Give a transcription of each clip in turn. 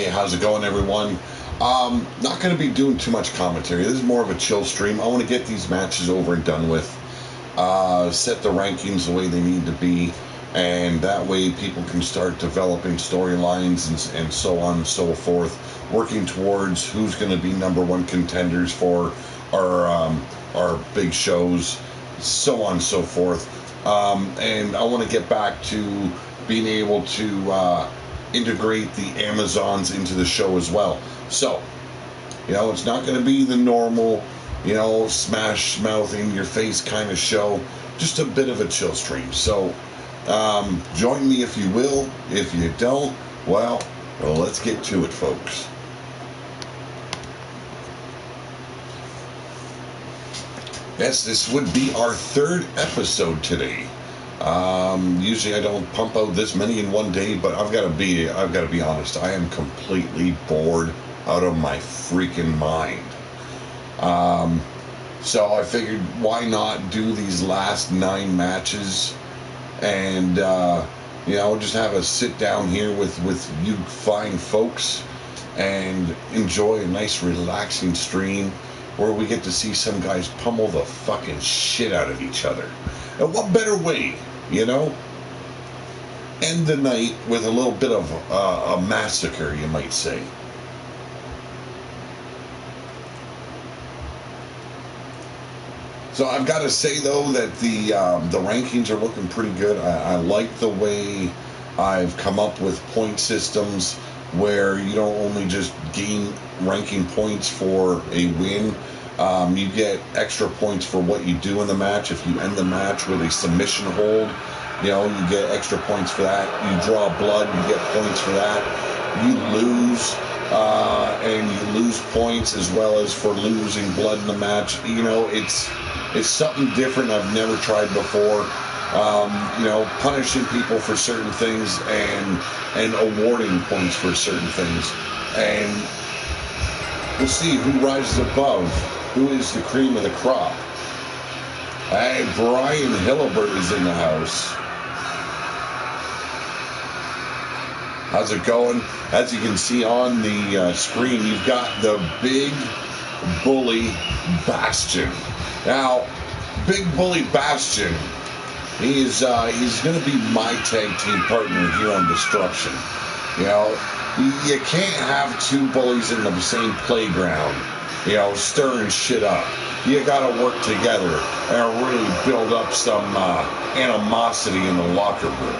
Hey, how's it going, everyone? Not going to be doing too much commentary. This is more of a chill stream. I want to get these matches over and done with, set the rankings the way they need to be, and that way people can start developing storylines and so on and so forth, working towards who's going to be number one contenders for our big shows, so on and so forth. And I want to get back to being able to integrate the Amazons into the show as well. So, it's not going to be the normal, smash mouth in your face kind of show, just a bit of a chill stream. So, join me if you will. If you don't, well, let's get to it, folks. Yes, this would be our third episode today. Usually I don't pump out this many in one day, but I've got to be honest. I am completely bored out of my freaking mind. So I figured, why not do these last 9 matches and just have a sit down here with you fine folks and enjoy a nice relaxing stream where we get to see some guys pummel the fucking shit out of each other. And what better way, end the night with a little bit of a massacre, you might say. So I've got to say, though, that the rankings are looking pretty good. I like the way I've come up with point systems where you don't only just gain ranking points for a win. You get extra points for what you do in the match. If you end the match with a submission hold, you get extra points for that. You draw blood, you get points for that. You lose, and you lose points as well as for losing blood in the match. It's something different I've never tried before. Punishing people for certain things and awarding points for certain things. And we'll see who rises above. Who is the cream of the crop? Hey, Brian Hillibert is in the house. How's it going? As you can see on the screen, you've got the Big Bully Bastion. Now, Big Bully Bastion, he's going to be my tag team partner here on Destruction. You can't have 2 bullies in the same playground, stirring shit up. You gotta work together and really build up some animosity in the locker room.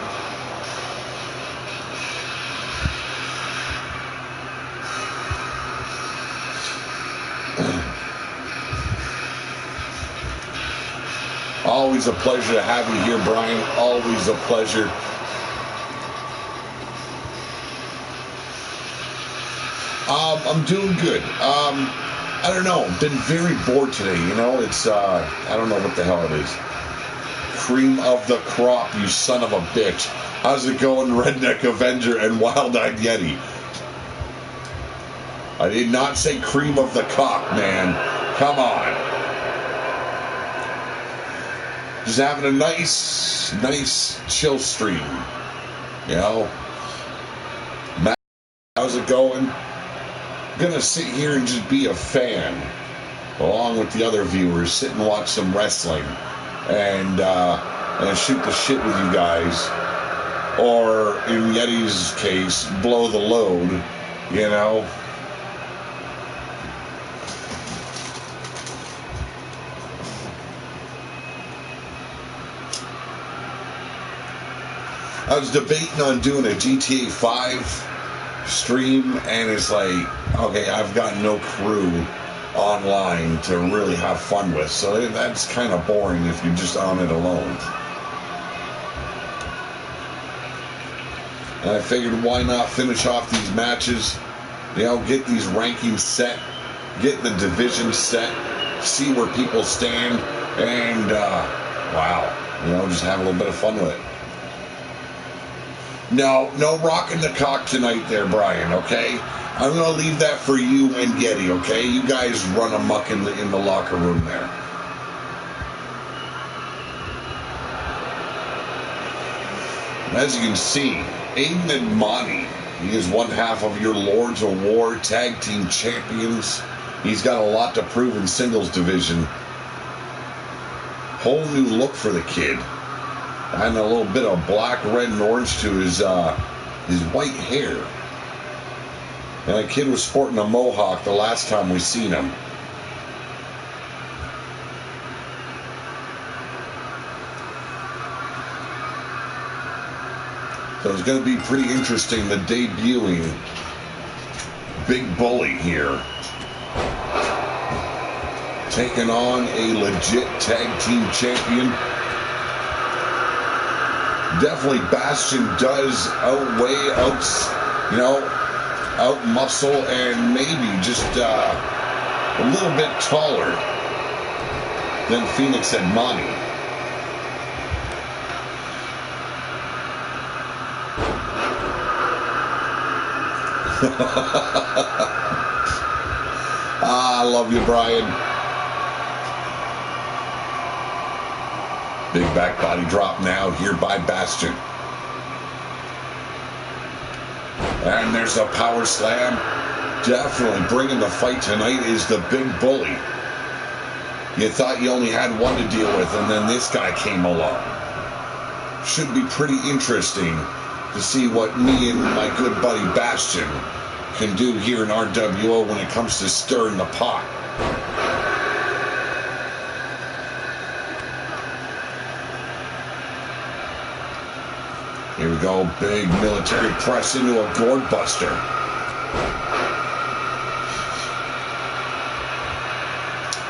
Always a pleasure to have you here, Brian. Always a pleasure. I'm doing good. I don't know. Been very bored today. It's I don't know what the hell it is. Cream of the crop, you son of a bitch. How's it going, Redneck Avenger and Wild-Eyed Yeti? I did not say cream of the cock, man. Come on. Just having a nice chill stream. Matt, how's it going? Gonna sit here and just be a fan, along with the other viewers, sit and watch some wrestling, and shoot the shit with you guys, or in Yeti's case, blow the load, I was debating on doing a GTA 5 stream, and it's like, okay, I've got no crew online to really have fun with, so that's kind of boring if you're just on it alone. And I figured, why not finish off these matches, get these rankings set, get the division set, see where people stand, and just have a little bit of fun with it. No rocking the cock tonight there, Brian, okay? I'm going to leave that for you and Yeti, okay? You guys run amok in the locker room there. As you can see, Aiden and Monty He is one half of your Lords of War Tag Team Champions. He's got a lot to prove in singles division. Whole new look for the kid. And a little bit of black, red, and orange to his white hair. And the kid was sporting a mohawk the last time we seen him. So it's going to be pretty interesting, the debuting Big Bully here. Taking on a legit tag team champion. Definitely Bastion does out muscle and maybe just a little bit taller than Phoenix and Monty. I love you, Brian. Big back body drop now here by Bastion. And there's a power slam. Definitely bringing the fight tonight is the Big Bully. You thought you only had one to deal with, and then this guy came along. Should be pretty interesting to see what me and my good buddy Bastion can do here in RWO when it comes to stirring the pot. Here we go, big military press into a gourd buster.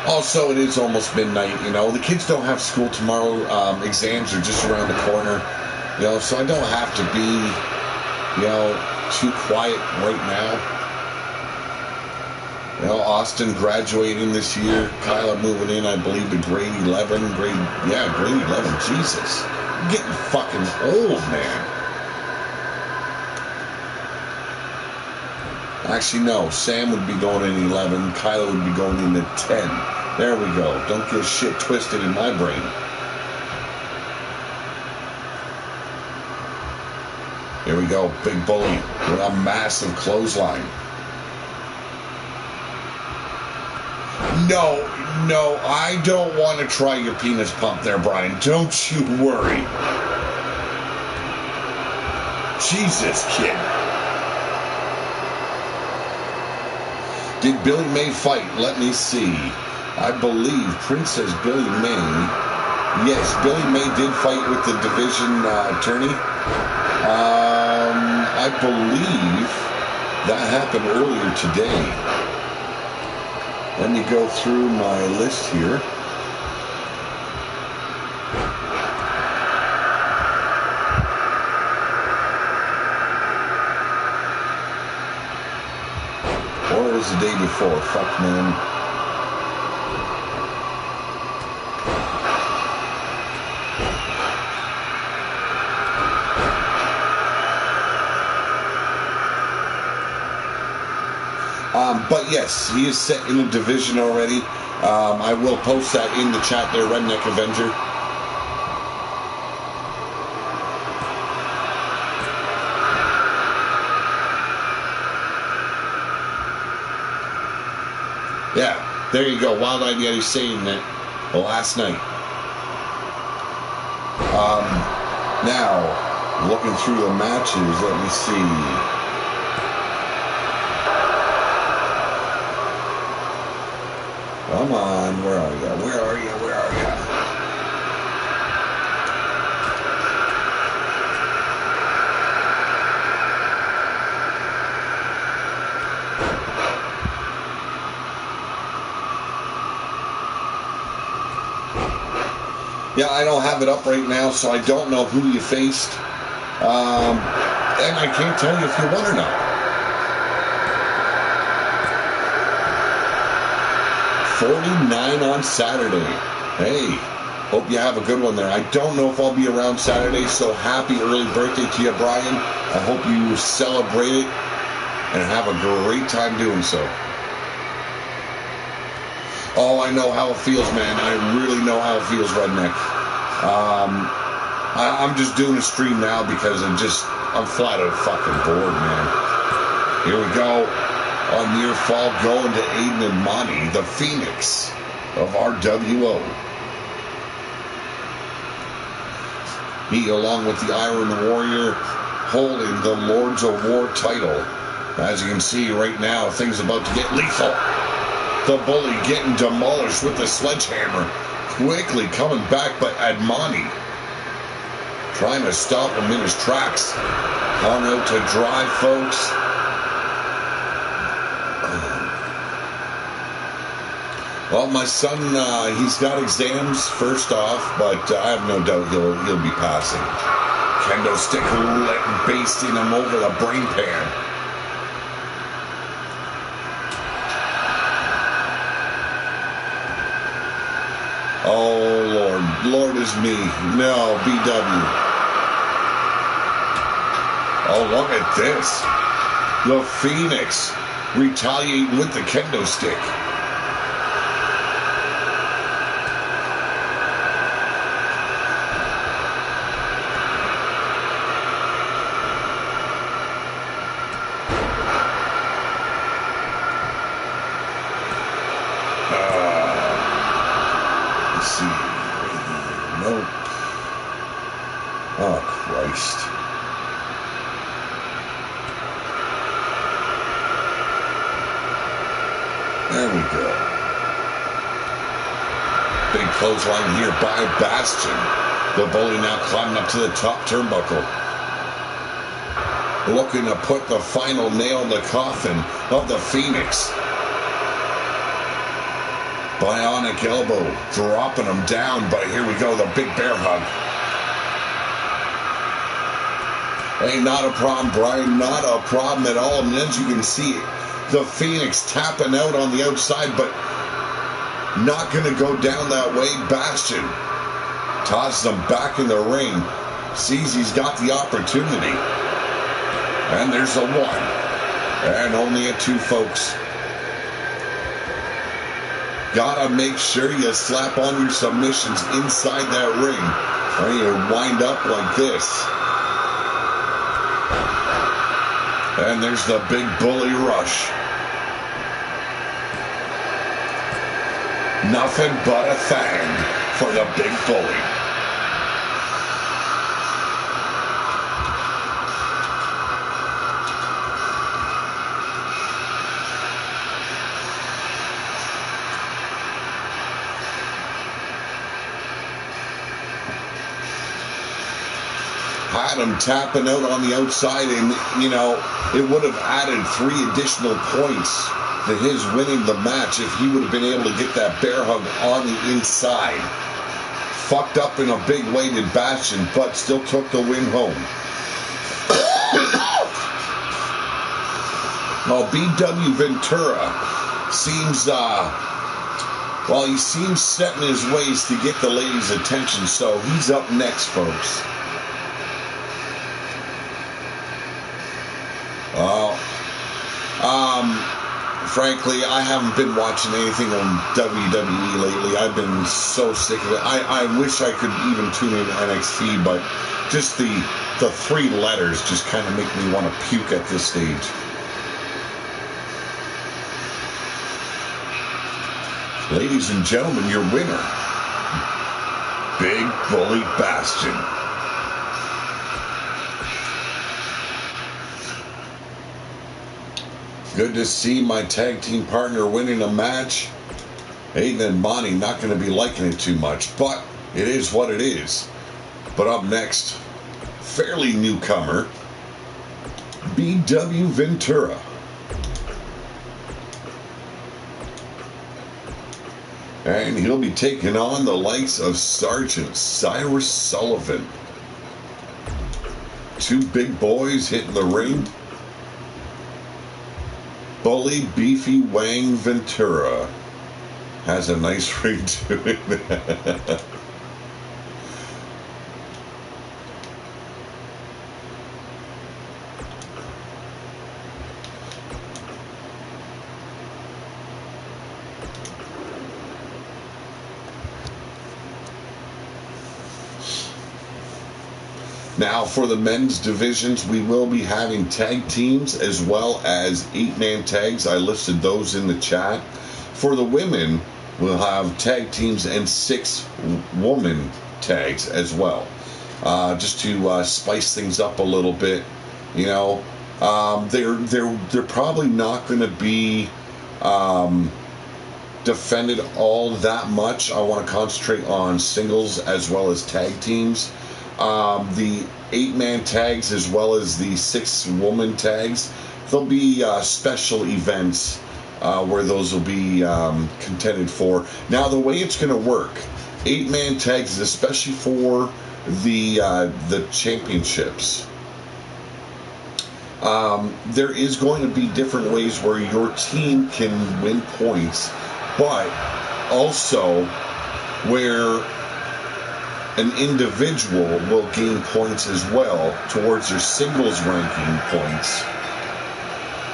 Also, it is almost midnight, the kids don't have school tomorrow. Exams are just around the corner. So I don't have to be, too quiet right now. Austin graduating this year. Kyla moving in, I believe, to grade 11. Grade 11. Jesus. I'm getting fucking old, man. Actually, no. Sam would be going in 11. Kyla would be going into 10. There we go. Don't get shit twisted in my brain. Here we go, Big Bully with a massive clothesline. No, I don't want to try your penis pump there, Brian. Don't you worry. Jesus, kid. Did Billy May fight? Let me see. I believe Princess Billy May. Yes, Billy May did fight with the division attorney. I believe that happened earlier today. Let me go through my list here. Or it was the day before. Fuck, man. But yes, he is set in a division already. I will post that in the chat there, Redneck Avenger. Yeah, there you go. Wild Eyed Yeti saying that last night. Now, looking through the matches, let me see. Come on, where are you? Where are you? Where are you? Yeah, I don't have it up right now, so I don't know who you faced. And I can't tell you if you won or not. 49 on Saturday. Hey, hope you have a good one there. I don't know if I'll be around Saturday, so happy early birthday to you, Brian. I hope you celebrate it and have a great time doing so. Oh, I know how it feels, man. I really know how it feels, Redneck. I'm just doing a stream now because I'm flat out fucking bored, man. Here we go. On near fall going to Aiden and Monty, the Phoenix of RWO. He, along with the Iron Warrior, holding the Lords of War title. As you can see right now, things about to get lethal. The Bully getting demolished with the sledgehammer. Quickly coming back, but Admani trying to stop him in his tracks. Hung out to dry, folks. Well, my son, he's got exams first off, but I have no doubt he'll be passing. Kendo stick basting him over the brain pan. Oh, Lord. Lord is me. No, BW. Oh, look at this. The Phoenix retaliating with the kendo stick. Nope. Oh, Christ. There we go. Big clothesline here by Bastion. The Bully now climbing up to the top turnbuckle. Looking to put the final nail in the coffin of the Phoenix. Bionic elbow, dropping him down, but here we go, the big bear hug. Hey, not a problem, Brian, not a problem at all. And as you can see, the Phoenix tapping out on the outside, but not going to go down that way. Bastion tosses him back in the ring, sees he's got the opportunity. And there's a 1. And only a 2, folks. Gotta make sure you slap on your submissions inside that ring, or you wind up like this. And there's the big Bully rush. Nothing but a thang for the big Bully. Had him tapping out on the outside, and you know, it would have added 3 additional points to his winning the match if he would have been able to get that bear hug on the inside. Fucked up in a big way did Bastion, but still took the win home. Well, BW Ventura seems well, he seems set in his ways to get the ladies' attention, so he's up next, folks. Frankly, I haven't been watching anything on WWE lately. I've been so sick of it. I wish I could even tune in NXT, but just the 3 letters just kind of make me want to puke at this stage. Ladies and gentlemen, your winner, Big Bully Bastion. Good to see my tag team partner winning a match. Aiden and Monty not going to be liking it too much, but it is what it is. But up next, fairly newcomer, BW Ventura. And he'll be taking on the likes of Sergeant Cyrus Sullivan. 2 big boys hitting the ring. Bully Beefy Wang Ventura has a nice ring to it. Now, for the men's divisions, we will be having tag teams as well as 8-man tags. I listed those in the chat. For the women, we'll have tag teams and 6-woman tags as well. Just to spice things up a little bit, you know. They're probably not going to be defended all that much. I want to concentrate on singles as well as tag teams. The 8-man tags as well as the 6-woman tags, there'll be special events where those will be contended for. Now, the way it's going to work, 8-man tags, especially for the championships, there is going to be different ways where your team can win points, but also where an individual will gain points as well towards your singles ranking points.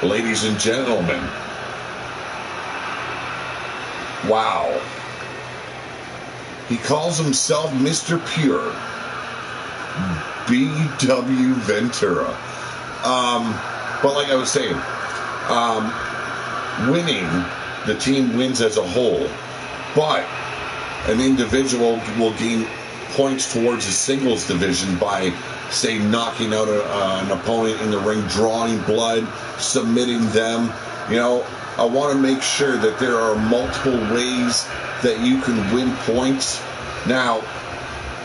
Ladies and gentlemen, wow. He calls himself Mr. Pure. B.W. Ventura. But like I was saying, winning, the team wins as a whole, but an individual will gain points towards the singles division by, say, knocking out an opponent in the ring, drawing blood, submitting them. You know, I want to make sure that there are multiple ways that you can win points. Now,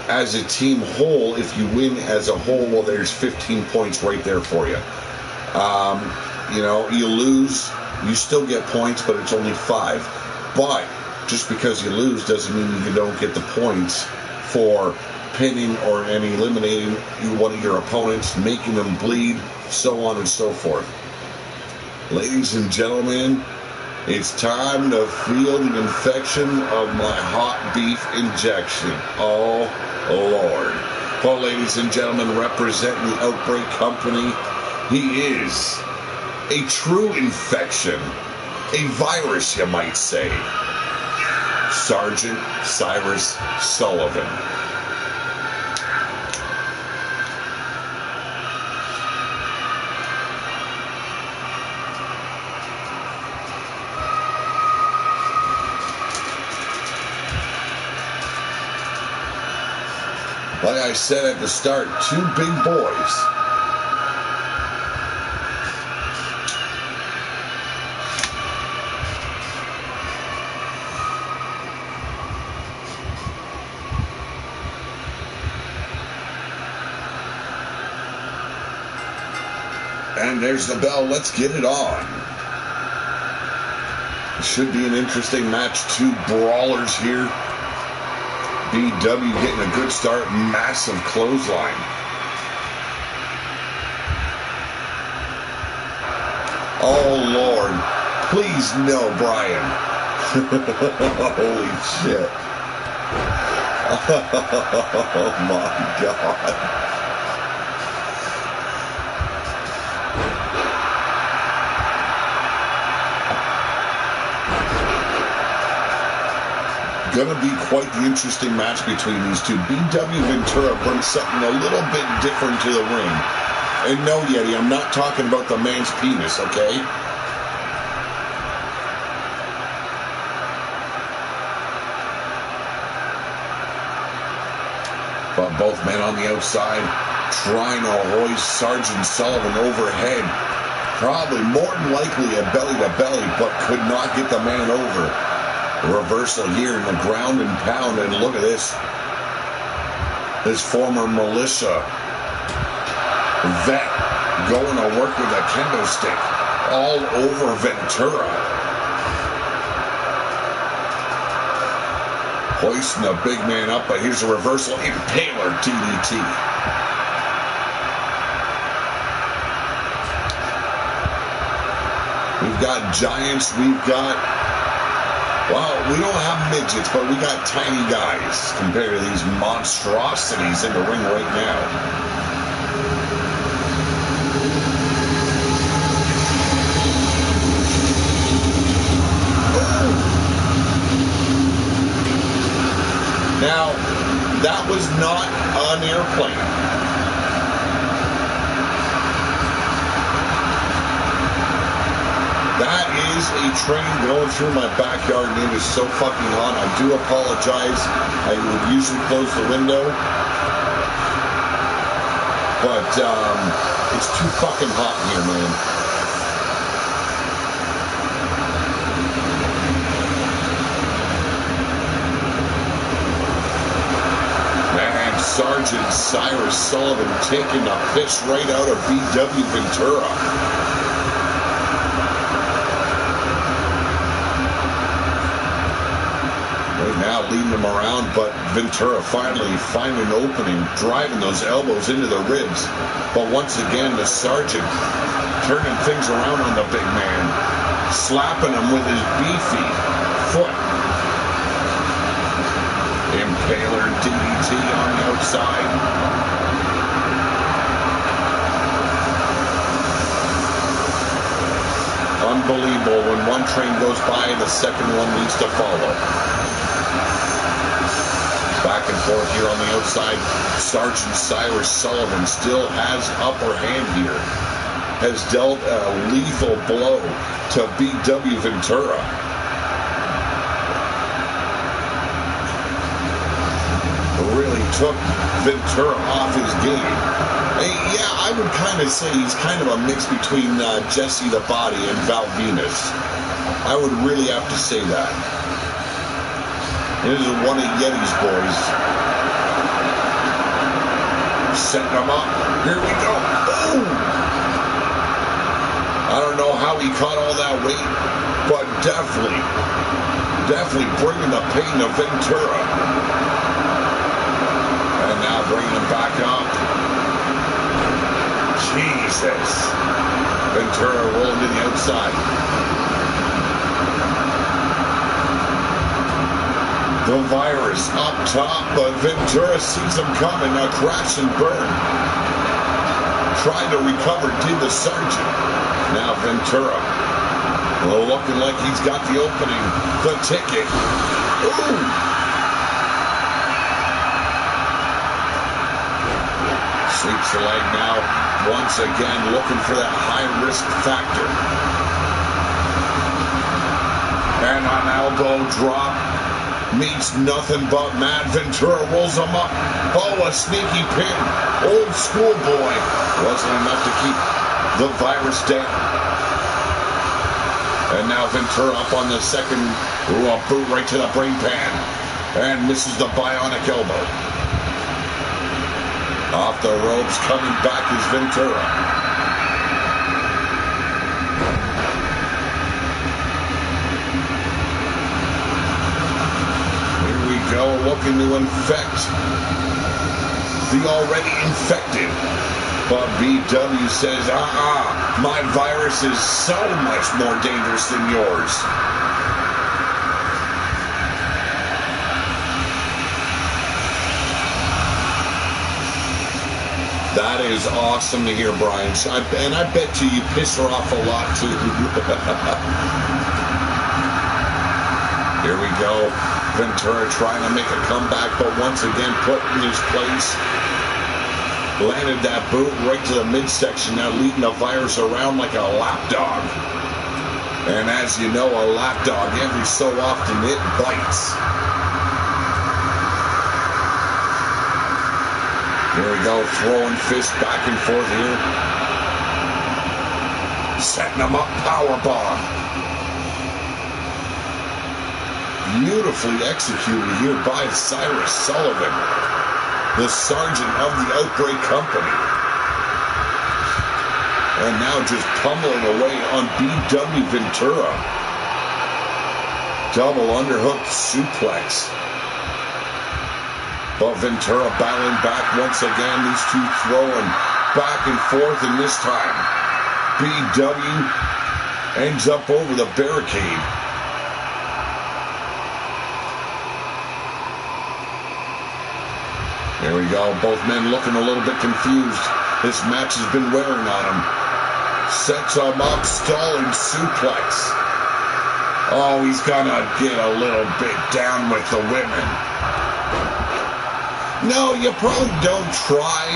as a team whole, if you win as a whole, well, there's 15 points right there for you. You know, you lose, you still get points, but it's only 5. But just because you lose doesn't mean you don't get the points for pinning or eliminating one of your opponents, making them bleed, so on and so forth. Ladies and gentlemen, it's time to feel the infection of my hot beef injection. Oh, Lord. Well, ladies and gentlemen, representing the Outbreak Company, he is a true infection, a virus, you might say. Sergeant Cyrus Sullivan. Like I said at the start, 2 big boys. And there's the bell. Let's get it on. It should be an interesting match. 2 brawlers here. BW getting a good start. Massive clothesline. Oh, Lord. Please, no, Brian. Holy shit. Oh, my God. Going to be quite the interesting match between these two. B.W. Ventura brings something a little bit different to the ring. And no, Yeti, I'm not talking about the man's penis, okay? But both men on the outside trying to hoist Sergeant Sullivan overhead. Probably more than likely a belly-to-belly, but could not get the man over. Reversal here in the ground and pound, and look at this. This former militia vet going to work with a kendo stick all over Ventura. Hoisting the big man up, but here's a reversal. Impaler DDT. We've got giants, we've got... Well, we don't have midgets, but we got tiny guys compared to these monstrosities in the ring right now. Now, that was not an airplane. That is a train going through my backyard, and it is so fucking hot. I do apologize. I would usually close the window, but it's too fucking hot in here, man. And Sergeant Cyrus Sullivan taking a piss right out of BW Ventura. Now leading him around, but Ventura finally finding an opening, driving those elbows into the ribs. But once again, the Sergeant turning things around on the big man, slapping him with his beefy foot. Impaler DDT on the outside. Unbelievable. When one train goes by, the second one needs to follow. Back and forth here on the outside. Sergeant Cyrus Sullivan still has upper hand here. Has dealt a lethal blow to BW Ventura. Really took Ventura off his game. Hey, yeah, I would kind of say he's kind of a mix between Jesse the Body and Val Venus. I would really have to say that. This is one of Yeti's boys. Setting him up. Here we go. Boom! I don't know how he caught all that weight, but definitely bringing the pain to Ventura. And now bringing him back up. Jesus. Ventura rolling to the outside. The Virus up top, but Ventura sees him coming. Now crash and burn. Trying to recover, did the Sergeant. Now Ventura. Looking like he's got the opening. The ticket. Ooh! Sweeps the leg now. Once again, looking for that high-risk factor. And an elbow drop. Meets nothing but Matt. Ventura rolls him up. Oh, a sneaky pin. Old school boy. Wasn't enough to keep the Virus down. And now Ventura up on the second. Ooh, a boot right to the brain pan. And misses the bionic elbow. Off the ropes, coming back is Ventura. Go looking to infect the already infected. But BW says, my virus is so much more dangerous than yours. That is awesome to hear, Brian. And I bet you piss her off a lot, too. Here we go. Ventura trying to make a comeback, but once again put in his place. Landed that boot right to the midsection, now leading the Virus around like a lapdog. And as you know, a lapdog, every so often it bites. Here we go, throwing fists back and forth here. Setting him up, powerbomb. Beautifully executed here by Cyrus Sullivan, the Sergeant of the Outbreak Company. And now just pummeling away on BW Ventura. Double underhook suplex. But Ventura battling back once again. These two throwing back and forth, and this time BW ends up over the barricade. Here we go. Both men looking a little bit confused. This match has been wearing on him. Sets him up, stalling suplex. Oh, he's gonna get a little bit down with the women. No, you probably don't try.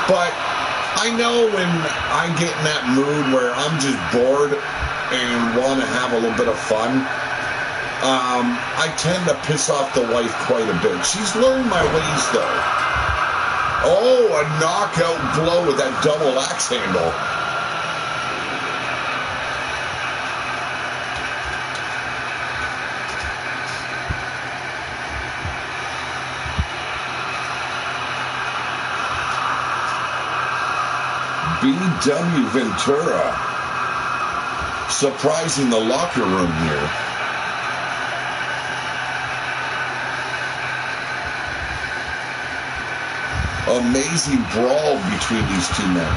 But I know when I get in that mood where I'm just bored, and want to have a little bit of fun, I tend to piss off the wife quite a bit. She's learned my ways, though. Oh, a knockout blow with that double axe handle. BW Ventura surprising the locker room here. Amazing brawl between these two men.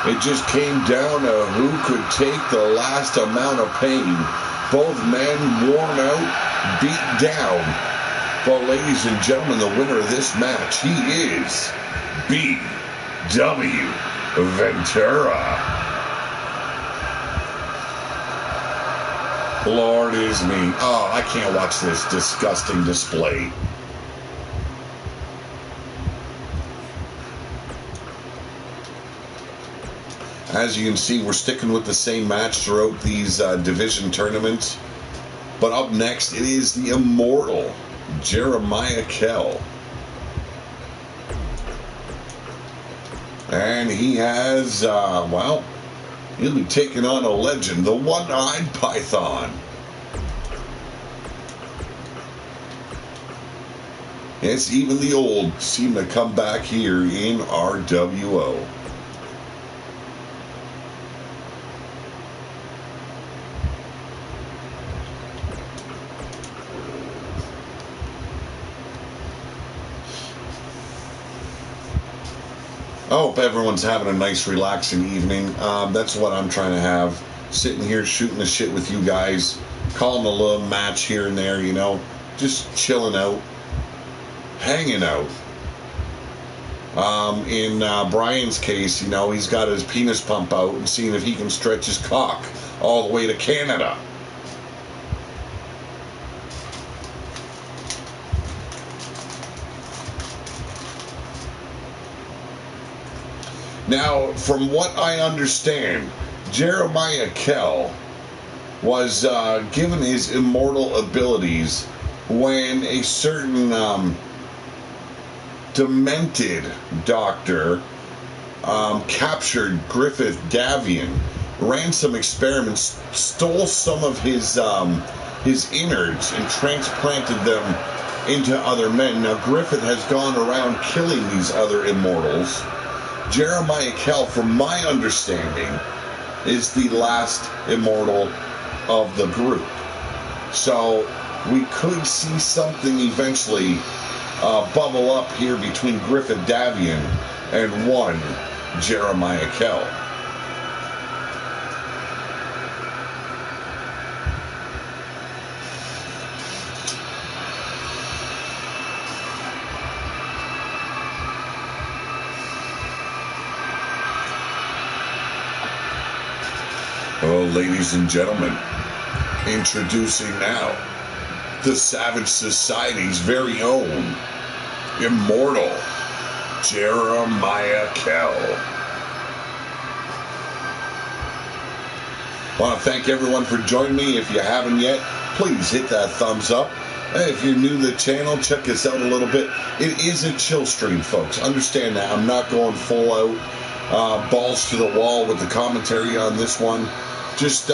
It just came down to who could take the last amount of pain. Both men worn out, beat down. But ladies and gentlemen, the winner of this match, he is BW Ventura. Lord is me. Oh, I can't watch this disgusting display. As you can see, we're sticking with the same match throughout these division tournaments. But up next, it is the immortal Jeremiah Kell. And he has, well, he'll be taking on a legend, the One-Eyed Python. Yes, even the old seem to come back here in RWO. I hope everyone's having a nice, relaxing evening. That's what I'm trying to have. Sitting here shooting the shit with you guys. Calling a little match here and there, you know. Just chilling out. Hanging out. In Brian's case, you know, he's got his penis pump out and seeing if he can stretch his cock all the way to Canada. Now, from what I understand, Jeremiah Kell was given his immortal abilities when a certain demented doctor captured Griffith Davian, ran some experiments, stole some of his innards and transplanted them into other men. Now, Griffith has gone around killing these other immortals. Jeremiah Kell, from my understanding, is the last immortal of the group. So we could see something eventually bubble up here between Griffith Davian and one Jeremiah Kell. Oh, ladies and gentlemen, introducing now the Savage Society's very own immortal Jeremiah Kell. I want to thank everyone for joining me. If you haven't yet, please hit that thumbs up. If you're new to the channel, check us out a little bit. It is a chill stream, folks. Understand that. I'm not going full out balls to the wall with the commentary on this one. Just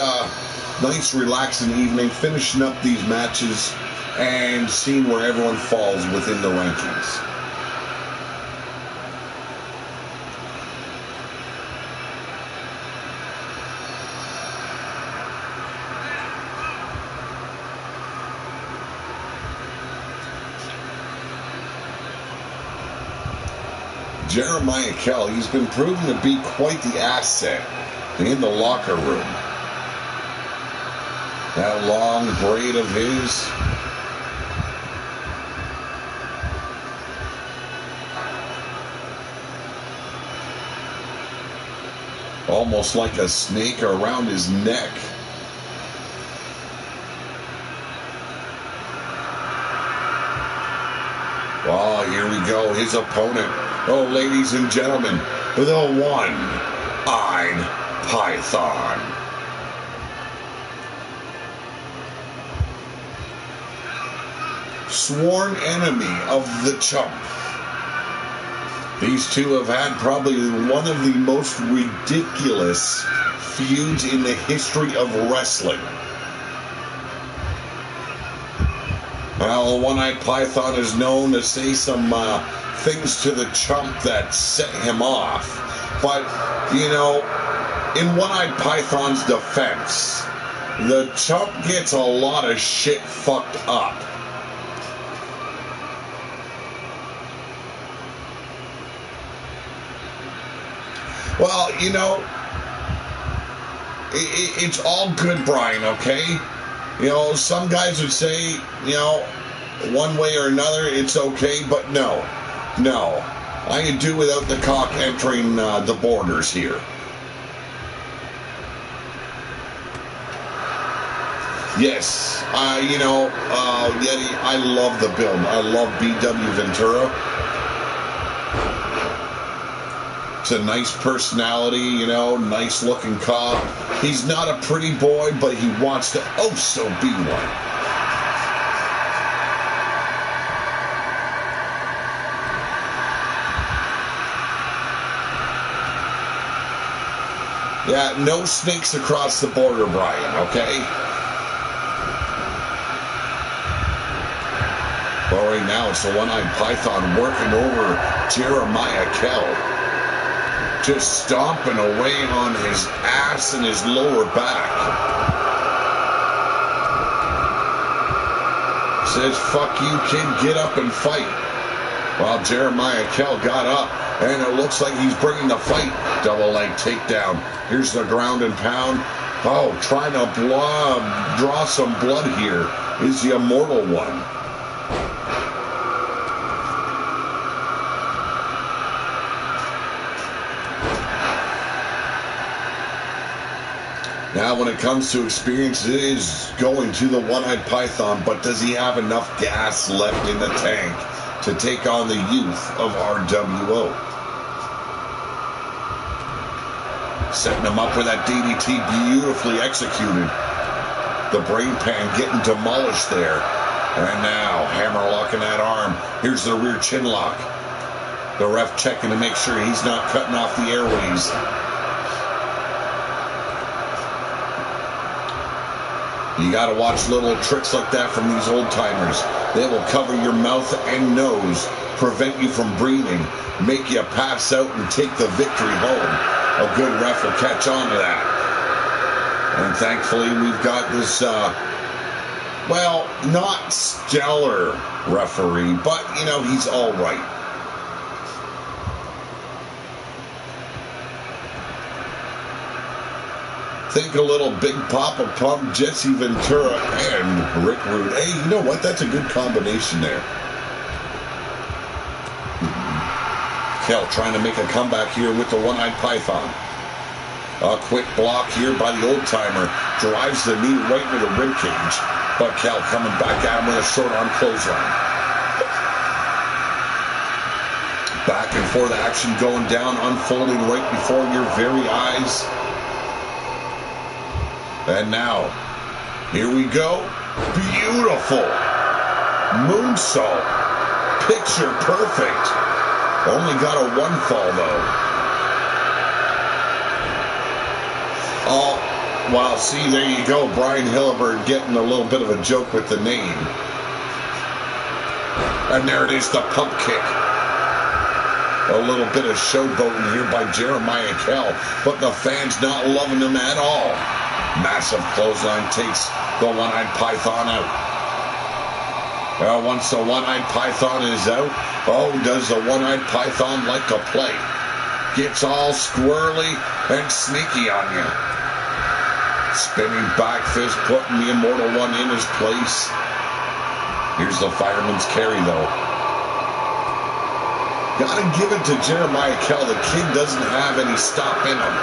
nice, relaxing evening, finishing up these matches and seeing where everyone falls within the rankings. Jeremiah Kell, he's been proven to be quite the asset in the locker room. That long braid of his. Almost like a snake around his neck. Oh, here we go. His opponent. Oh, ladies and gentlemen, the One-Eyed Python. sworn enemy of the Chump. These two have had probably one of the most ridiculous feuds in the history of wrestling. Well, the One-Eyed Python is known to say some things to the Chump that set him off. But, you know, in One-Eyed Python's defense, the Chump gets a lot of shit fucked up. Well, you know, it's all good, Brian, okay? You know, some guys would say, you know, one way or another, it's okay, but no. I can do without the cock entering the borders here. Yes, you know, Yeti, I love the build. I love BW Ventura. It's a nice personality, you know, nice looking cop. He's not a pretty boy, but he wants to so be one. Yeah, no snakes across the border, Brian, okay? Well, right now it's the One-Eyed Python working over Jeremiah Kell. Just stomping away on his ass and his lower back. Says, fuck you, kid, get up and fight. Well, Jeremiah Kell got up, and it looks like he's bringing the fight. Double leg takedown. Here's the ground and pound. Oh, trying to draw some blood here is the Immortal One. Now, when it comes to experience, it is going to the One-Eyed Python, but does he have enough gas left in the tank to take on the youth of RWO? Setting him up with that DDT, beautifully executed. The brain pan getting demolished there. And now, hammer locking that arm. Here's the rear chin lock. The ref checking to make sure he's not cutting off the airways. You got to watch little tricks like that from these old-timers. They will cover your mouth and nose, prevent you from breathing, make you pass out and take the victory home. A good ref will catch on to that. And thankfully, we've got this, well, not stellar referee, but, you know, he's all right. Think a little Big Papa Pump, Jesse Ventura, and Rick Rude. Hey, you know what? That's a good combination there. Kell trying to make a comeback here with the One-Eyed Python. A quick block here by the old-timer. Drives the knee right into the ribcage. But Kell coming back at him with a short arm clothesline. Back and forth action going down, unfolding right before your very eyes. And now, here we go. Beautiful. Moonsault. Picture perfect. Only got a one fall, though. Oh, well, see, there you go. Brian Hillibird getting a little bit of a joke with the name. And there it is, the pump kick. A little bit of showboating here by Jeremiah Kell, but the fans not loving him at all. Massive clothesline takes the One-Eyed Python out. Well, once the One-Eyed Python is out, does the One-Eyed Python like to play? Gets all squirrely and sneaky on you. Spinning back fist, putting the Immortal One in his place. Here's the fireman's carry, though. Gotta give it to Jeremiah Kell. The kid doesn't have any stop in him.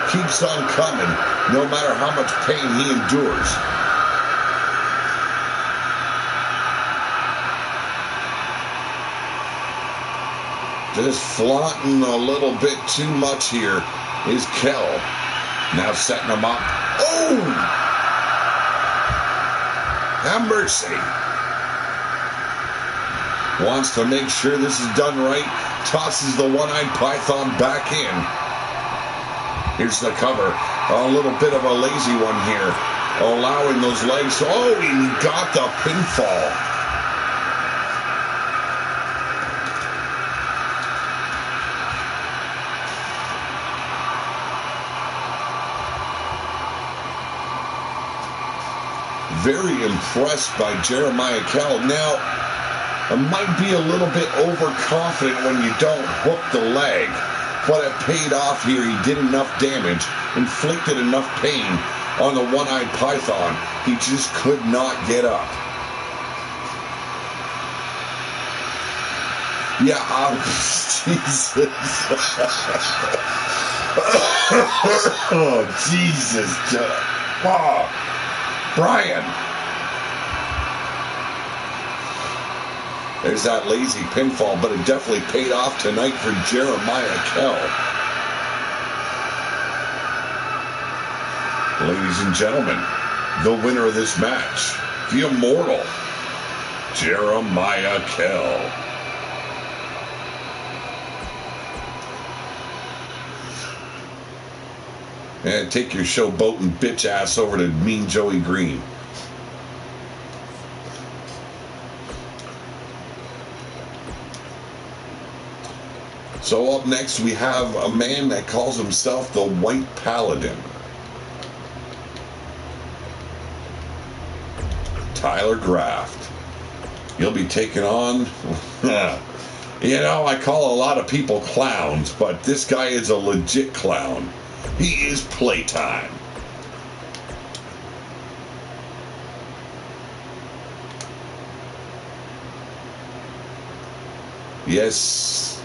Keeps on coming, no matter how much pain he endures. Just flaunting a little bit too much here is Kell. Now setting him up. Oh! Have mercy. Wants to make sure this is done right. Tosses the one-eyed python back in. Here's the cover. A little bit of a lazy one here. Allowing those legs. Oh, he got the pinfall. Very impressed by Jeremiah Kell. Now, it might be a little bit overconfident when you don't hook the leg, but it paid off here. He did enough damage, inflicted enough pain on the one-eyed python. He just could not get up. Yeah, Jesus. Oh, Jesus. Oh. Brian. There's that lazy pinfall, but it definitely paid off tonight for Jeremiah Kell. Ladies and gentlemen, the winner of this match, the immortal Jeremiah Kell. And take your showboating bitch ass over to Mean Joey Green. So up next we have a man that calls himself the White Paladin. Tyler Graft. He'll be taking on... You know, I call a lot of people clowns, but this guy is a legit clown. He is playtime. Yes.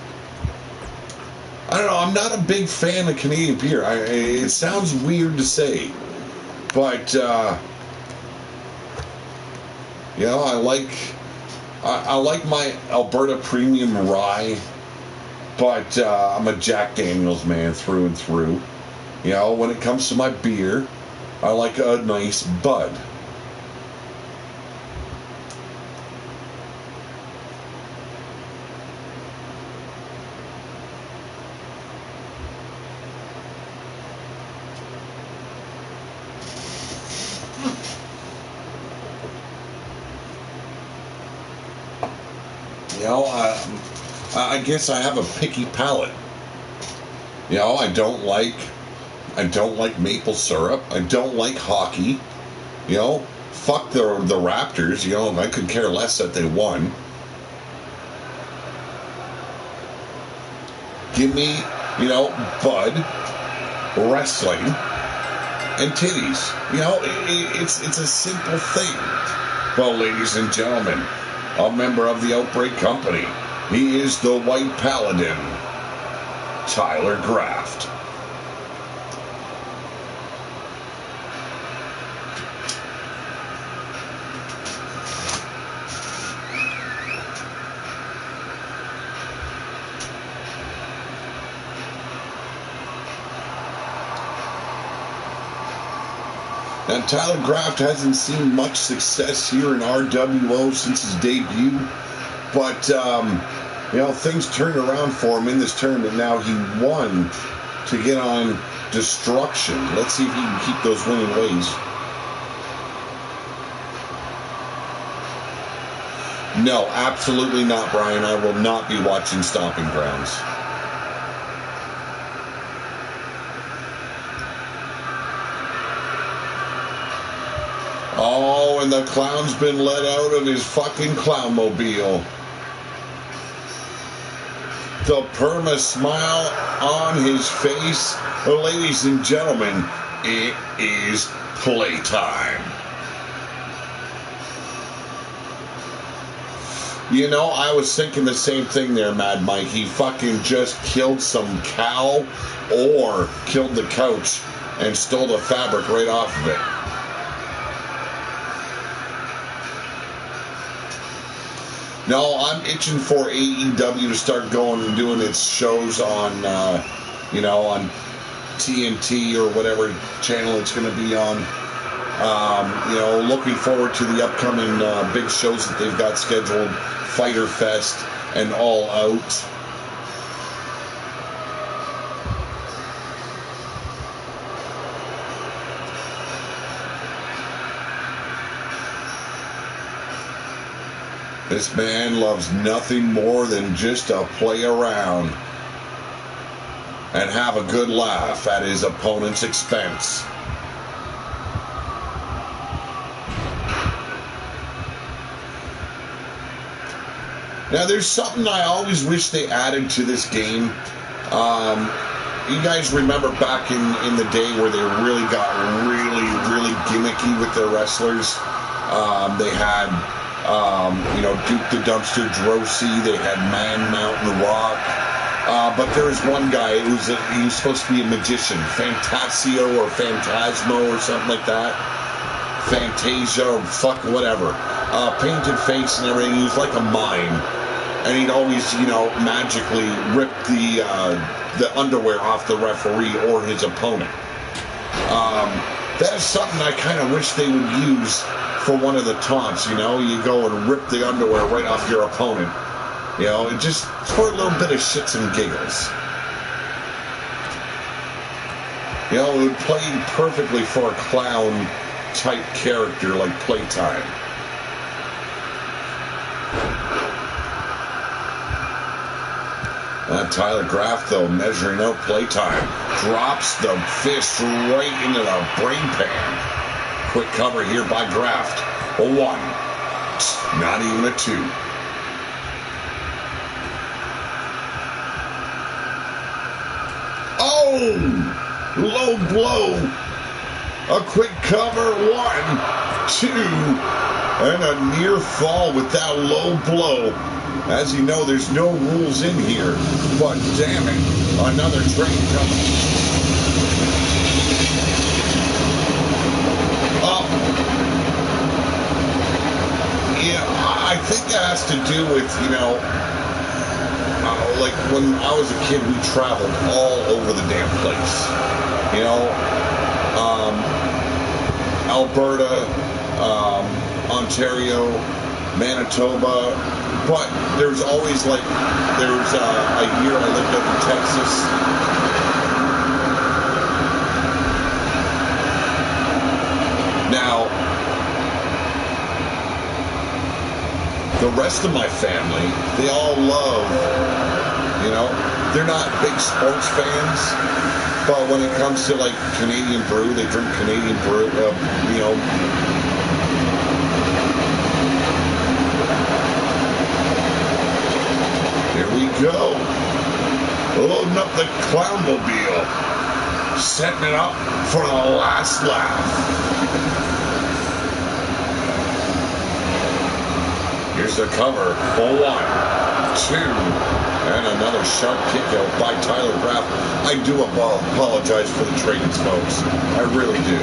I don't know. I'm not a big fan of Canadian beer. It sounds weird to say, but you know, I like my Alberta Premium Rye, but I'm a Jack Daniels man through and through. You know, when it comes to my beer, I like a nice Bud. You know, I guess I have a picky palate. You know, I don't like maple syrup. I don't like hockey. You know, fuck the Raptors. You know, I could care less that they won. Give me, you know, Bud, wrestling, and titties. You know, it's a simple thing. Well, ladies and gentlemen, a member of the Outbreak Company. He is the White Paladin, Tyler Graft. And Tyler Graft hasn't seen much success here in RWO since his debut, but you know, things turned around for him in this tournament. Now he won to get on Destruction. Let's see if he can keep those winning ways. No, absolutely not, Brian. I will not be watching Stomping Grounds. Oh, and the clown's been let out of his fucking clownmobile. The perma smile on his face. Well, ladies and gentlemen, it is playtime. You know, I was thinking the same thing there, Mad Mike. He fucking just killed some cow or killed the couch and stole the fabric right off of it. No, I'm itching for AEW to start going and doing its shows on, you know, on TNT or whatever channel it's going to be on. You know, looking forward to the upcoming big shows that they've got scheduled, Fyter Fest and All Out. This man loves nothing more than just to play around and have a good laugh at his opponent's expense. Now, there's something I always wish they added to this game. You guys remember back in the day where they really got really gimmicky with their wrestlers? They had, you know, Duke the Dumpster Drosy. They had Man Mountain Rock. But there was one guy, he was supposed to be a magician, Fantasio or Phantasmo or something like that. Fantasia or fuck whatever. Painted face and everything. He was like a mime. And he'd always, you know, magically rip the underwear off the referee or his opponent. That is something I kind of wish they would use for one of the taunts, you know? You go and rip the underwear right off your opponent. You know, just for a little bit of shits and giggles. You know, it would play perfectly for a clown-type character like Playtime. Tyler Graff, though, measuring out Playtime. Drops the fist right into the brain pan. Quick cover here by Graft. A 1. Not even a 2. Oh! Low blow. A quick cover. 1, 2. And a near fall with that low blow. As you know, there's no rules in here, but damn it, another train coming. Yeah, I think that has to do with, you know, like when I was a kid, we traveled all over the damn place. You know, Alberta, Ontario, Manitoba. But there's always, like, there was a year I lived up in Texas. Now, the rest of my family, they all love, you know, they're not big sports fans, but when it comes to, like, Canadian brew, they drink Canadian brew, you know. Here we go. Loading up the Clownmobile. Setting it up for the last laugh. Here's the cover. 1, 2. And another sharp kick out by Tyler Graff. I do apologize for the trains, folks. I really do.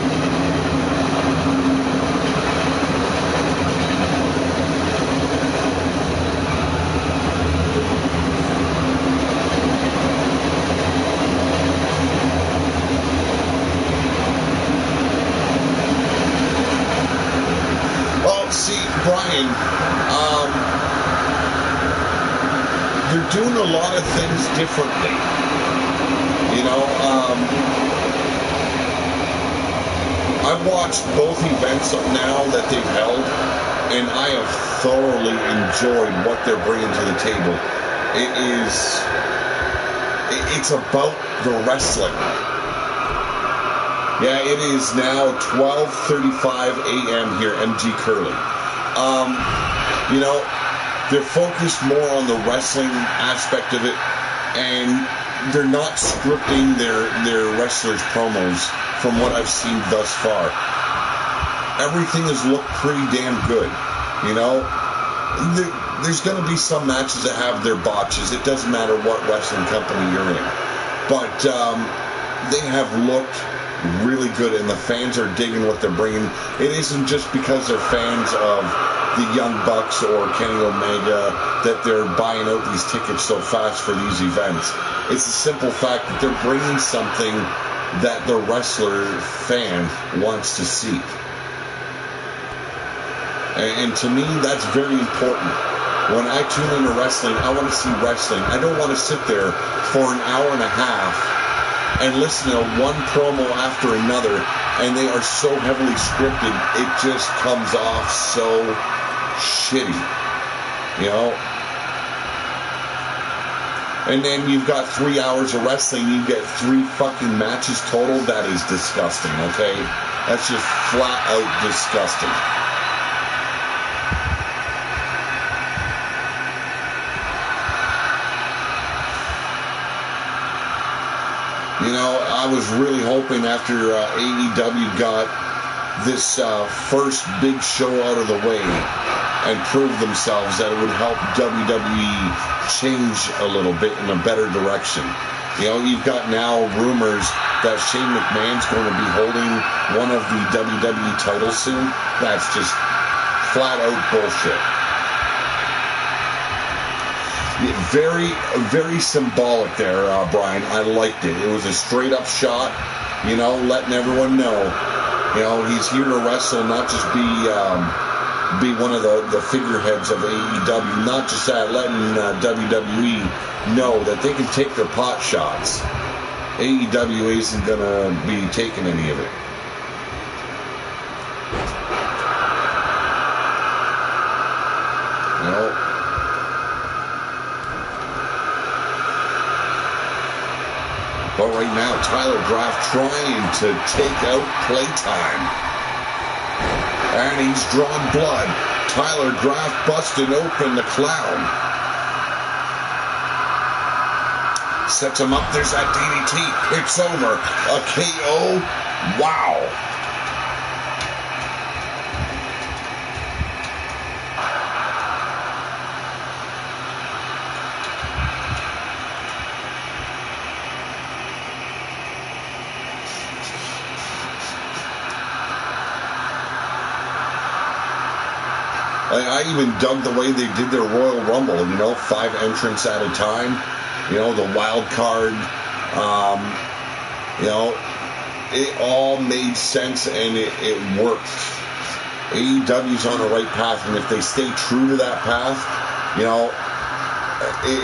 Brian, they're doing a lot of things differently. You know, I've watched both events now that they've held, and I have thoroughly enjoyed what they're bringing to the table. It's about the wrestling. Yeah, it is now 12:35 a.m. here, MG Curley. You know, they're focused more on the wrestling aspect of it, and they're not scripting their wrestlers' promos from what I've seen thus far. Everything has looked pretty damn good, you know. There's going to be some matches that have their botches. It doesn't matter what wrestling company you're in. But they have looked really good, and the fans are digging what they're bringing. It isn't just because they're fans of the Young Bucks or Kenny Omega that they're buying out these tickets so fast for these events. It's the simple fact that they're bringing something that the wrestler fan wants to see. And to me, that's very important. When I tune into wrestling, I want to see wrestling. I don't want to sit there for an hour and a half and listen to one promo after another, and they are so heavily scripted, it just comes off so shitty, you know? And then you've got 3 hours of wrestling, you get 3 fucking matches total. That is disgusting, okay? That's just flat out disgusting. You know, I was really hoping after AEW got this first big show out of the way and prove themselves that it would help WWE change a little bit in a better direction. You know, you've got now rumors that Shane McMahon's going to be holding one of the WWE titles soon. That's just flat out bullshit. Very, very symbolic there, Brian. I liked it. It was a straight up shot, you know, letting everyone know, you know, he's here to wrestle, not just be one of the figureheads of AEW. Not just that, letting WWE know that they can take their pot shots. AEW isn't going to be taking any of it. You know? But right now, Tyler Graff trying to take out Playtime. And he's drawn blood. Tyler Graff busting open the clown. Sets him up. There's that DDT. It's over. A KO. Wow. I even dug the way they did their Royal Rumble, you know, 5 entrants at a time, you know, the wild card, you know, it all made sense and it worked. AEW's on the right path, and if they stay true to that path, you know,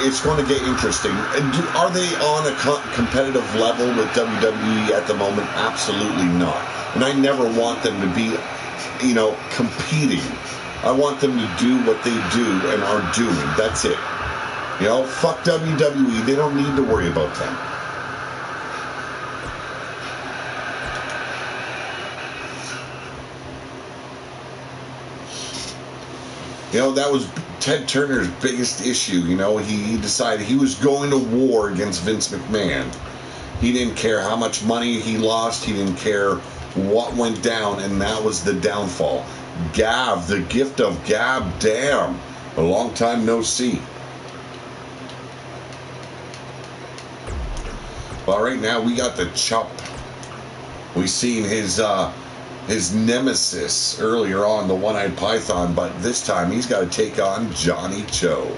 it's going to get interesting. Are they on a competitive level with WWE at the moment? Absolutely not. And I never want them to be, you know, competing. I want them to do what they do and are doing. That's it. You know, fuck WWE. They don't need to worry about them. You know, that was Ted Turner's biggest issue. You know, he decided he was going to war against Vince McMahon. He didn't care how much money he lost. He didn't care what went down, and that was the downfall. Gav, the gift of Gab, damn. A long time no see. Well, right now we got the Chop. We seen his nemesis earlier on, the One-Eyed Python, but this time he's got to take on Johnny Cho.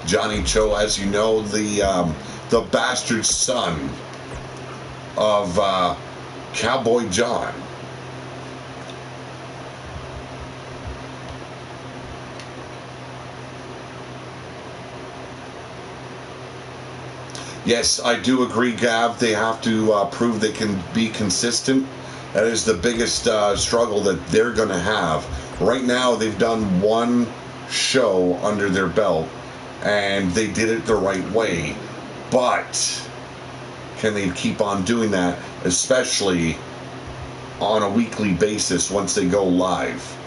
Johnny Cho, as you know, the bastard son of Cowboy John. Yes, I do agree, Gav. They have to prove they can be consistent. That is the biggest struggle that they're going to have. Right now, they've done one show under their belt, and they did it the right way. But can they keep on doing that, especially on a weekly basis once they go live?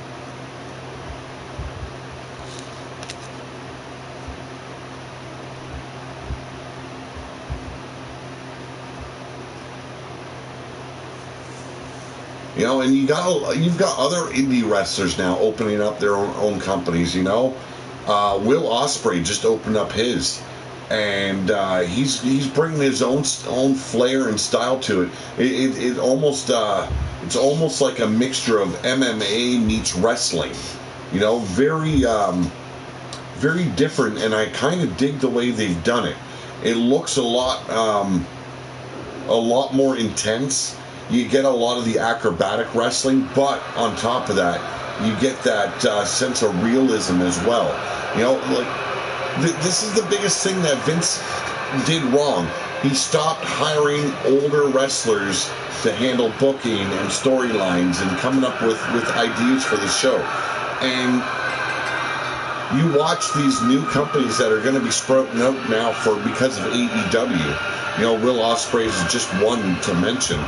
You know, and you've got other indie wrestlers now opening up their own companies. You know, Will Ospreay just opened up his, and he's bringing his own flair and style to it. It almost it's almost like a mixture of MMA meets wrestling. You know, very different, and I kind of dig the way they've done it. It looks a lot more intense. You get a lot of the acrobatic wrestling, but on top of that, you get that sense of realism as well. You know, like this is the biggest thing that Vince did wrong. He stopped hiring older wrestlers to handle booking and storylines and coming up with ideas for the show. And you watch these new companies that are going to be sprouting out now because of AEW. You know, Will Ospreay is just one to mention.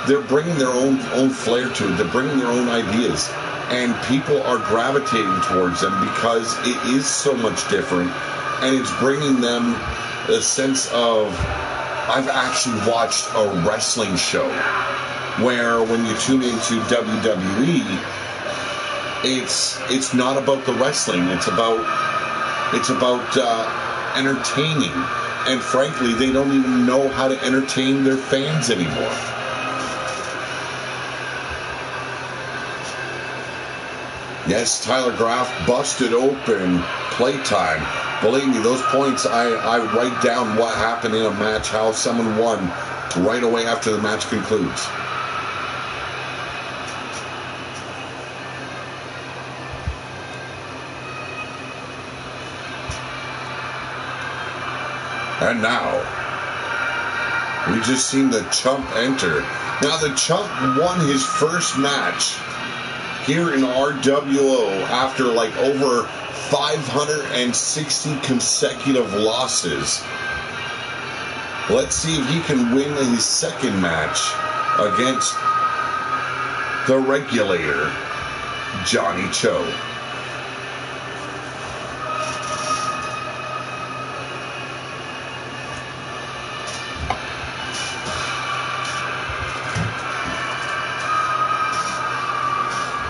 They're bringing their own flair to it. They're bringing their own ideas. And people are gravitating towards them because it is so much different. And it's bringing them a sense of, I've actually watched a wrestling show, where when you tune into WWE, it's not about the wrestling. It's about entertaining. And frankly, they don't even know how to entertain their fans anymore. Yes, Tyler Graff busted open playtime. Believe me, those points, I write down what happened in a match, how someone won right away after the match concludes. And now, we just seen the Chump enter. Now, the Chump won his first match here in RWO after like over 560 consecutive losses. Let's see if he can win his second match against the Regulator, Johnny Cho.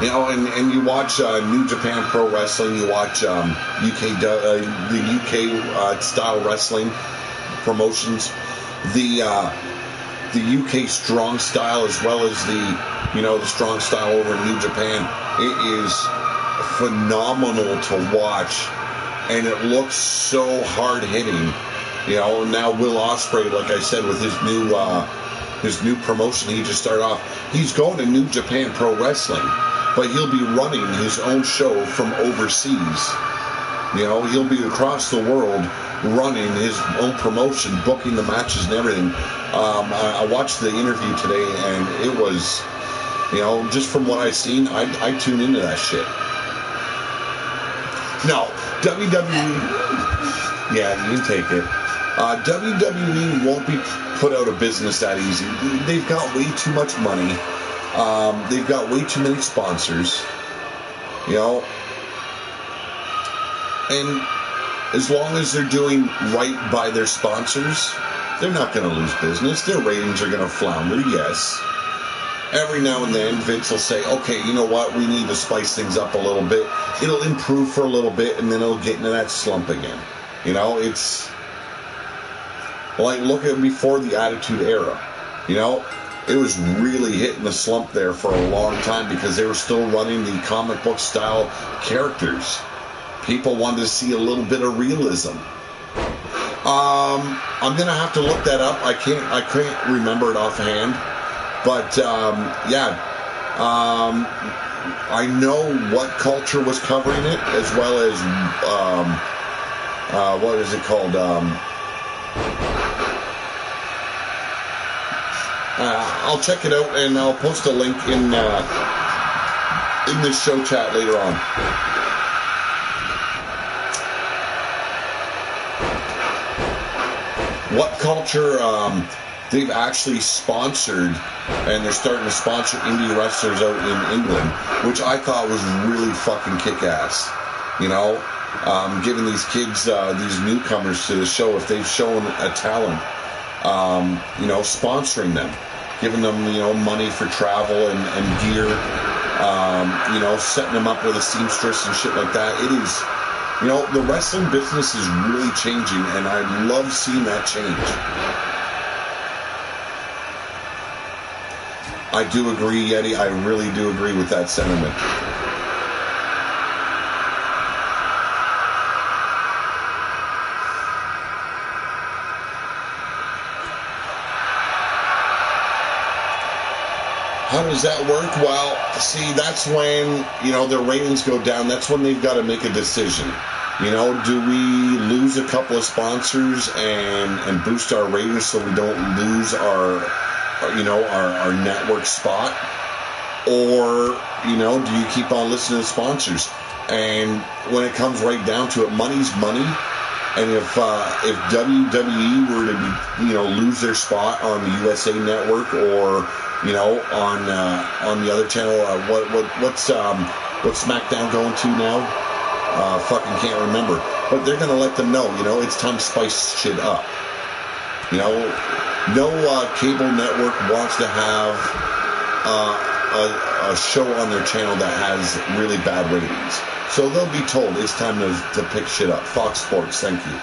You know, and you watch New Japan Pro Wrestling, you watch the UK style wrestling promotions, the UK strong style as well as the strong style over in New Japan. It is phenomenal to watch, and it looks so hard hitting. You know, now Will Ospreay, like I said, with his new promotion he just started off, he's going to New Japan Pro Wrestling. But he'll be running his own show from overseas. You know, he'll be across the world running his own promotion, booking the matches and everything. I watched the interview today, and it was, you know, just from what I've seen, I tune into that shit. No, WWE, yeah, you can take it. WWE won't be put out of business that easy. They've got way too much money. They've got way too many sponsors, you know, and as long as they're doing right by their sponsors, they're not going to lose business. Their ratings are going to flounder, yes. Every now and then, Vince will say, okay, you know what, we need to spice things up a little bit. It'll improve for a little bit, and then it'll get into that slump again. You know, it's like, look at before the Attitude Era, you know. It was really hitting the slump there for a long time because they were still running the comic book style characters. People wanted to see a little bit of realism. I'm gonna have to look that up. I can't remember it offhand, but I know what culture was covering it, as well as what is it called? I'll check it out, and I'll post a link in this show chat later on. What culture they've actually sponsored, and they're starting to sponsor indie wrestlers out in England, which I thought was really fucking kick-ass. You know, giving these kids, these newcomers to the show, if they've shown a talent, you know, sponsoring them, giving them, you know, money for travel and gear, you know, setting them up with a seamstress and shit like that. It is, you know, the wrestling business is really changing, and I love seeing that change. I do agree, Yeti. I really do agree with that sentiment. How does that work? Well, see, that's when, their ratings go down. That's when they've got to make a decision. Do we lose a couple of sponsors and boost our ratings so we don't lose our network spot? Or, do you keep on listening to sponsors? And when it comes right down to it, money's money. And if WWE were to lose their spot on the USA Network or on the other channel, what's SmackDown going to now? Fucking can't remember. But they're gonna let them know, it's time to spice shit up. No cable network wants to have a show on their channel that has really bad ratings. So they'll be told it's time to pick shit up. Fox Sports, thank you.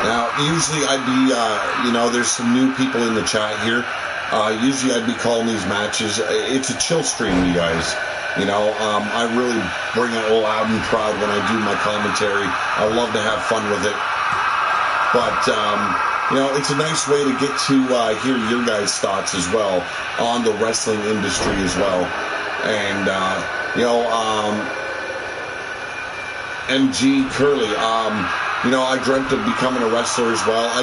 Now, usually I'd be, there's some new people in the chat here. Usually I'd be calling these matches. It's a chill stream, you guys. I really bring it loud and proud when I do my commentary. I love to have fun with it. But, it's a nice way to get to hear your guys' thoughts as well on the wrestling industry as well. And, MG Curly, I dreamt of becoming a wrestler as well. I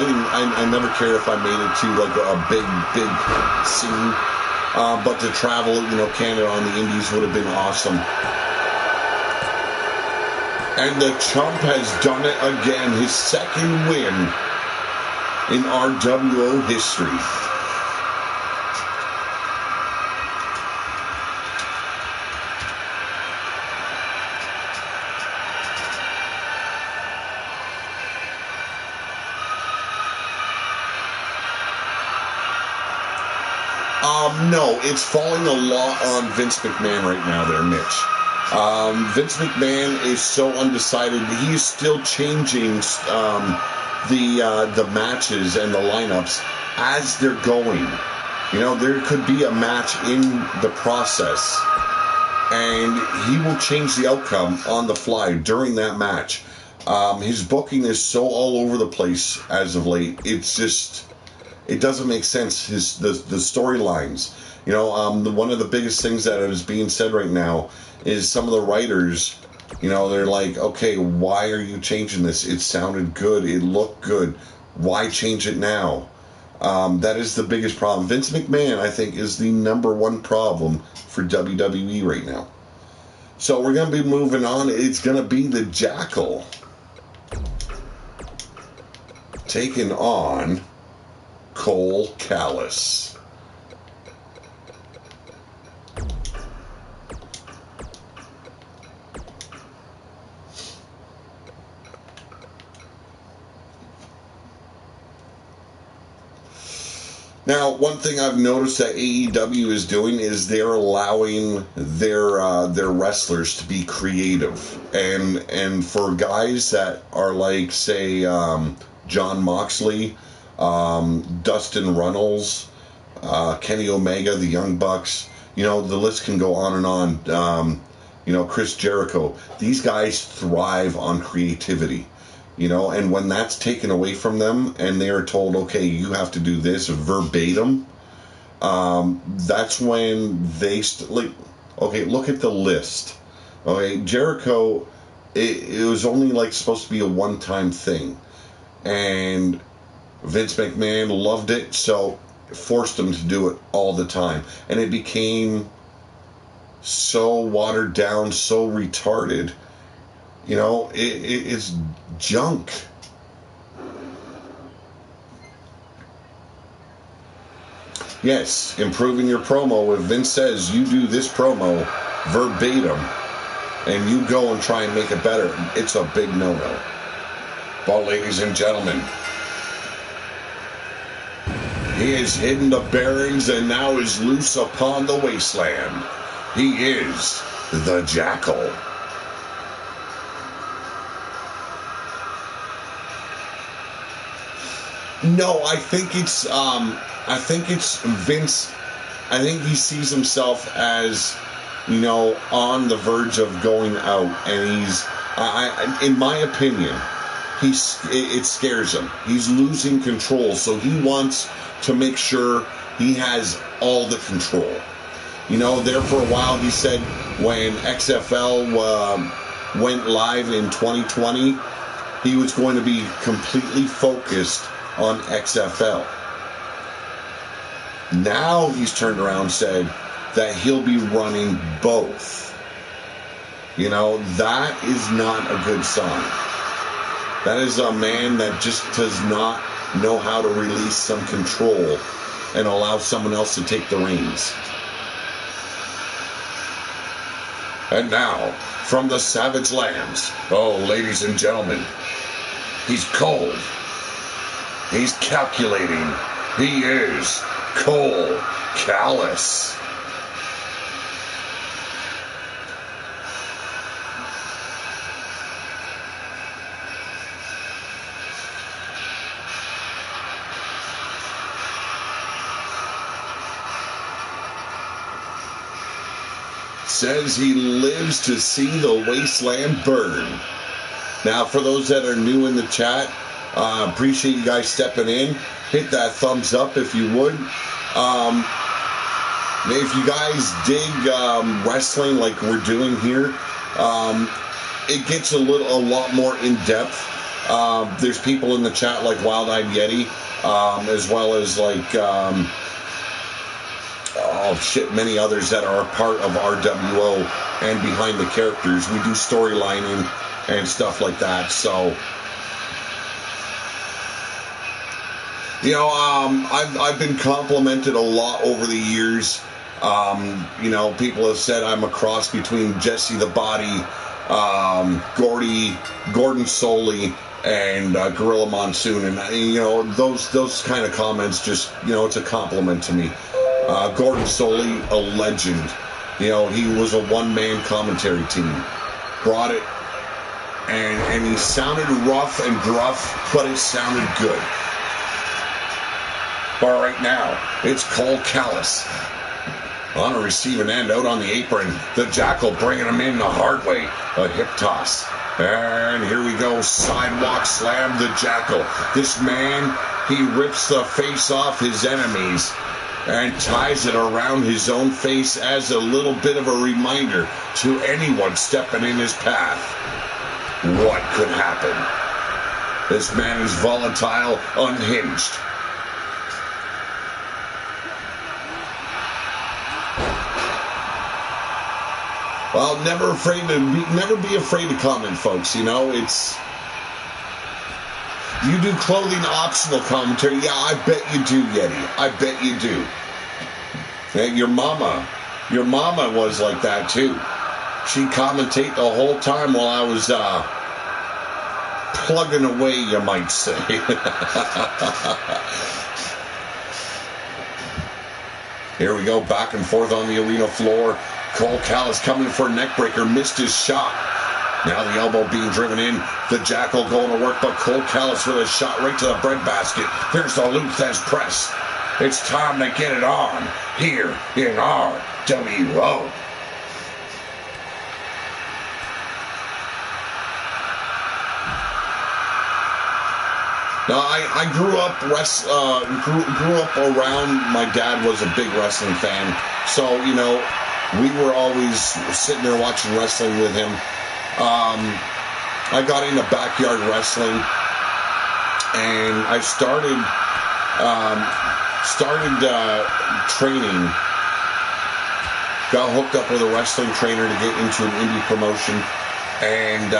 never cared if I made it to like a big scene. But to travel, Canada on the Indies would have been awesome. And the Chump has done it again. His second win in RWO history. No, it's falling a lot on Vince McMahon right now there, Mitch. Vince McMahon is so undecided. He's still changing the matches and the lineups as they're going. There could be a match in the process, and he will change the outcome on the fly during that match. His booking is so all over the place as of late. It's just... it doesn't make sense. The storylines, one of the biggest things that is being said right now is some of the writers, they're like, okay, why are you changing this? It sounded good. It looked good. Why change it now? That is the biggest problem. Vince McMahon, I think, is the number one problem for WWE right now. So we're going to be moving on. It's going to be the Jackal taking on Cole Callis. Now, one thing I've noticed that AEW is doing is they're allowing their wrestlers to be creative, and for guys that are like, say, John Moxley, Dustin Runnels, Kenny Omega, the Young Bucks, the list can go on and on. Chris Jericho. These guys thrive on creativity. And when that's taken away from them and they are told, okay, you have to do this verbatim, that's when they, okay, look at the list. Okay, Jericho, it was only supposed to be a one-time thing. And Vince McMahon loved it, so forced him to do it all the time. And it became so watered down, so retarded. It's junk. Yes, improving your promo. If Vince says you do this promo verbatim and you go and try and make it better, it's a big no-no. But ladies and gentlemen, he has hidden the bearings and now is loose upon the wasteland. He is the Jackal. No, I think it's Vince. I think he sees himself as you know, on the verge of going out, and he's, in my opinion, it scares him. He's losing control, so he wants to make sure he has all the control. You know, there for a while he said when XFL went live in 2020, he was going to be completely focused on XFL. Now he's turned around and said that he'll be running both. You know, that is not a good sign. That is a man that just does not know how to release some control and allow someone else to take the reins. And now, from the Savage Lands, oh, ladies and gentlemen, he's cold. He's calculating. He is Cole Callis. Says he lives to see the wasteland burn. Now, for those that are new in the chat, appreciate you guys stepping in. Hit that thumbs up if you would. If you guys dig wrestling like we're doing here, it gets a lot more in depth. There's people in the chat like Wild Eyed Yeti, as well as like many others that are a part of RWO and behind the characters. We do storylining and stuff like that. So, you know, I've been complimented a lot over the years. You know, people have said I'm a cross between Jesse the Body, Gordon Soley, and Gorilla Monsoon, and you know, those kind of comments just, you know, it's a compliment to me. Gordon Soley, a legend. You know, he was a one-man commentary team. Brought it, and he sounded rough and gruff, but it sounded good. But right now, it's Cole Callis on a receiving end, out on the apron. The Jackal bringing him in the hard way. A hip toss. And here we go. Sidewalk slam, the Jackal. This man, he rips the face off his enemies and ties it around his own face as a little bit of a reminder to anyone stepping in his path. What could happen? This man is volatile, unhinged. Well, never be afraid to comment, folks. You know, it's, you do clothing optional commentary. Yeah, I bet you do, Yeti. I bet you do. And your mama was like that too. She'd commentate the whole time while I was plugging away, you might say. Here we go, back and forth on the arena floor. Cole Callis coming for a neckbreaker, missed his shot. Now the elbow being driven in. The Jackal going to work, but Cole Callis with a shot right to the breadbasket. There's the Luthez press. It's time to get it on here in RWO. Now, I grew up around, my dad was a big wrestling fan, so, you know, we were always sitting there watching wrestling with him. I got into backyard wrestling, and I started training. Got hooked up with a wrestling trainer to get into an indie promotion, and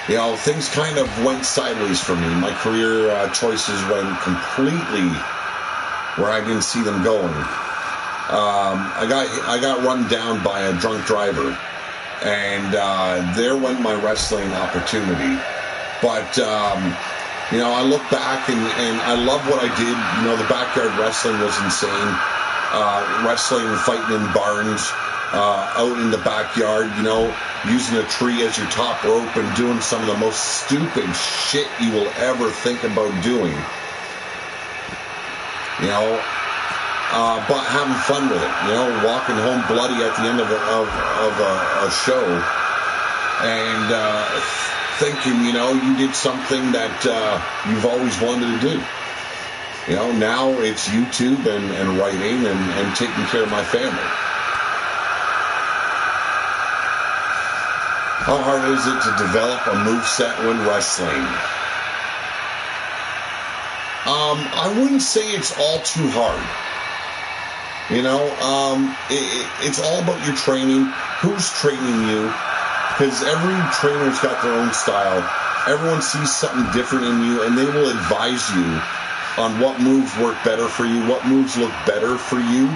you know, things kind of went sideways for me. My career choices went completely where I didn't see them going. I got run down by a drunk driver, and there went my wrestling opportunity. But you know, I look back and I love what I did. You know, the backyard wrestling was insane. Wrestling, fighting in barns, out in the backyard, you know, using a tree as your top rope and doing some of the most stupid shit you will ever think about doing. You know, but having fun with it, you know, walking home bloody at the end of a show, and thinking, you know, you did something that you've always wanted to do. You know, now it's YouTube and writing and taking care of my family. How hard is it to develop a moveset when wrestling? I wouldn't say it's all too hard. You know, it's all about your training, who's training you, because every trainer's got their own style. Everyone sees something different in you, and they will advise you on what moves work better for you, what moves look better for you,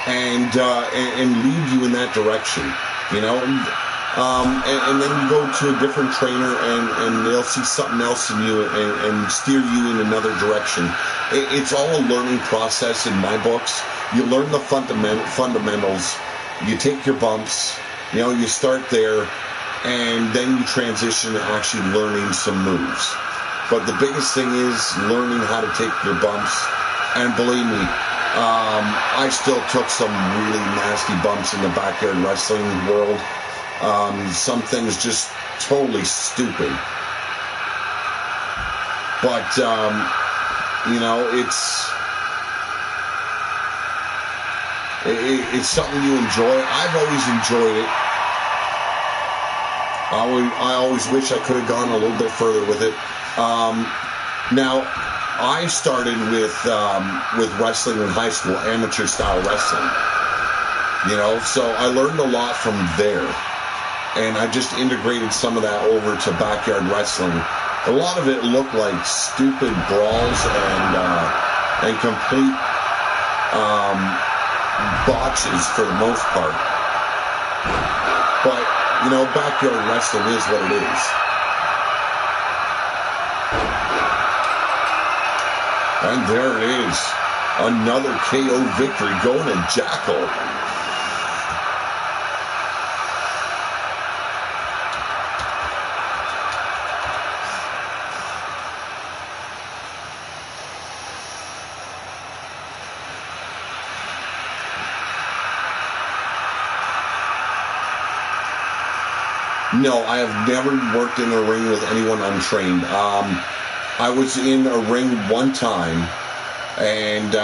and lead you in that direction, you know. And then you go to a different trainer, and they'll see something else in you and steer you in another direction. It's all a learning process in my books. You learn the fundamentals. You take your bumps. You know, you start there, and then you transition to actually learning some moves. But the biggest thing is learning how to take your bumps. And believe me, I still took some really nasty bumps in the backyard wrestling world. Some things just totally stupid. But, you know, it's something you enjoy. I've always enjoyed it. I always wish I could have gone a little bit further with it. Now, I started with wrestling in high school, amateur style wrestling. You know, so I learned a lot from there. And I just integrated some of that over to backyard wrestling. A lot of it looked like stupid brawls and complete botches for the most part. But, you know, backyard wrestling is what it is. And there it is. Another KO victory going to Jackal. No, I have never worked in a ring with anyone untrained. I was in a ring one time, and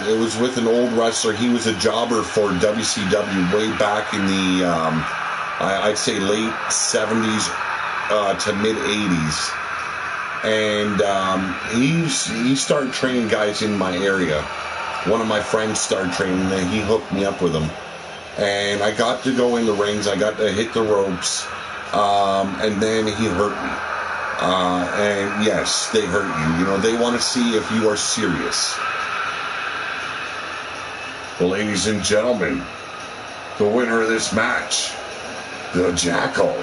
it was with an old wrestler. He was a jobber for WCW way back in the, I'd say late 70s to mid 80s. And he started training guys in my area. One of my friends started training, and he hooked me up with him. And I got to go in the rings. I got to hit the ropes. And then he hurt me. And yes, they hurt you. You know, they want to see if you are serious. Well, ladies and gentlemen, the winner of this match, the Jackal.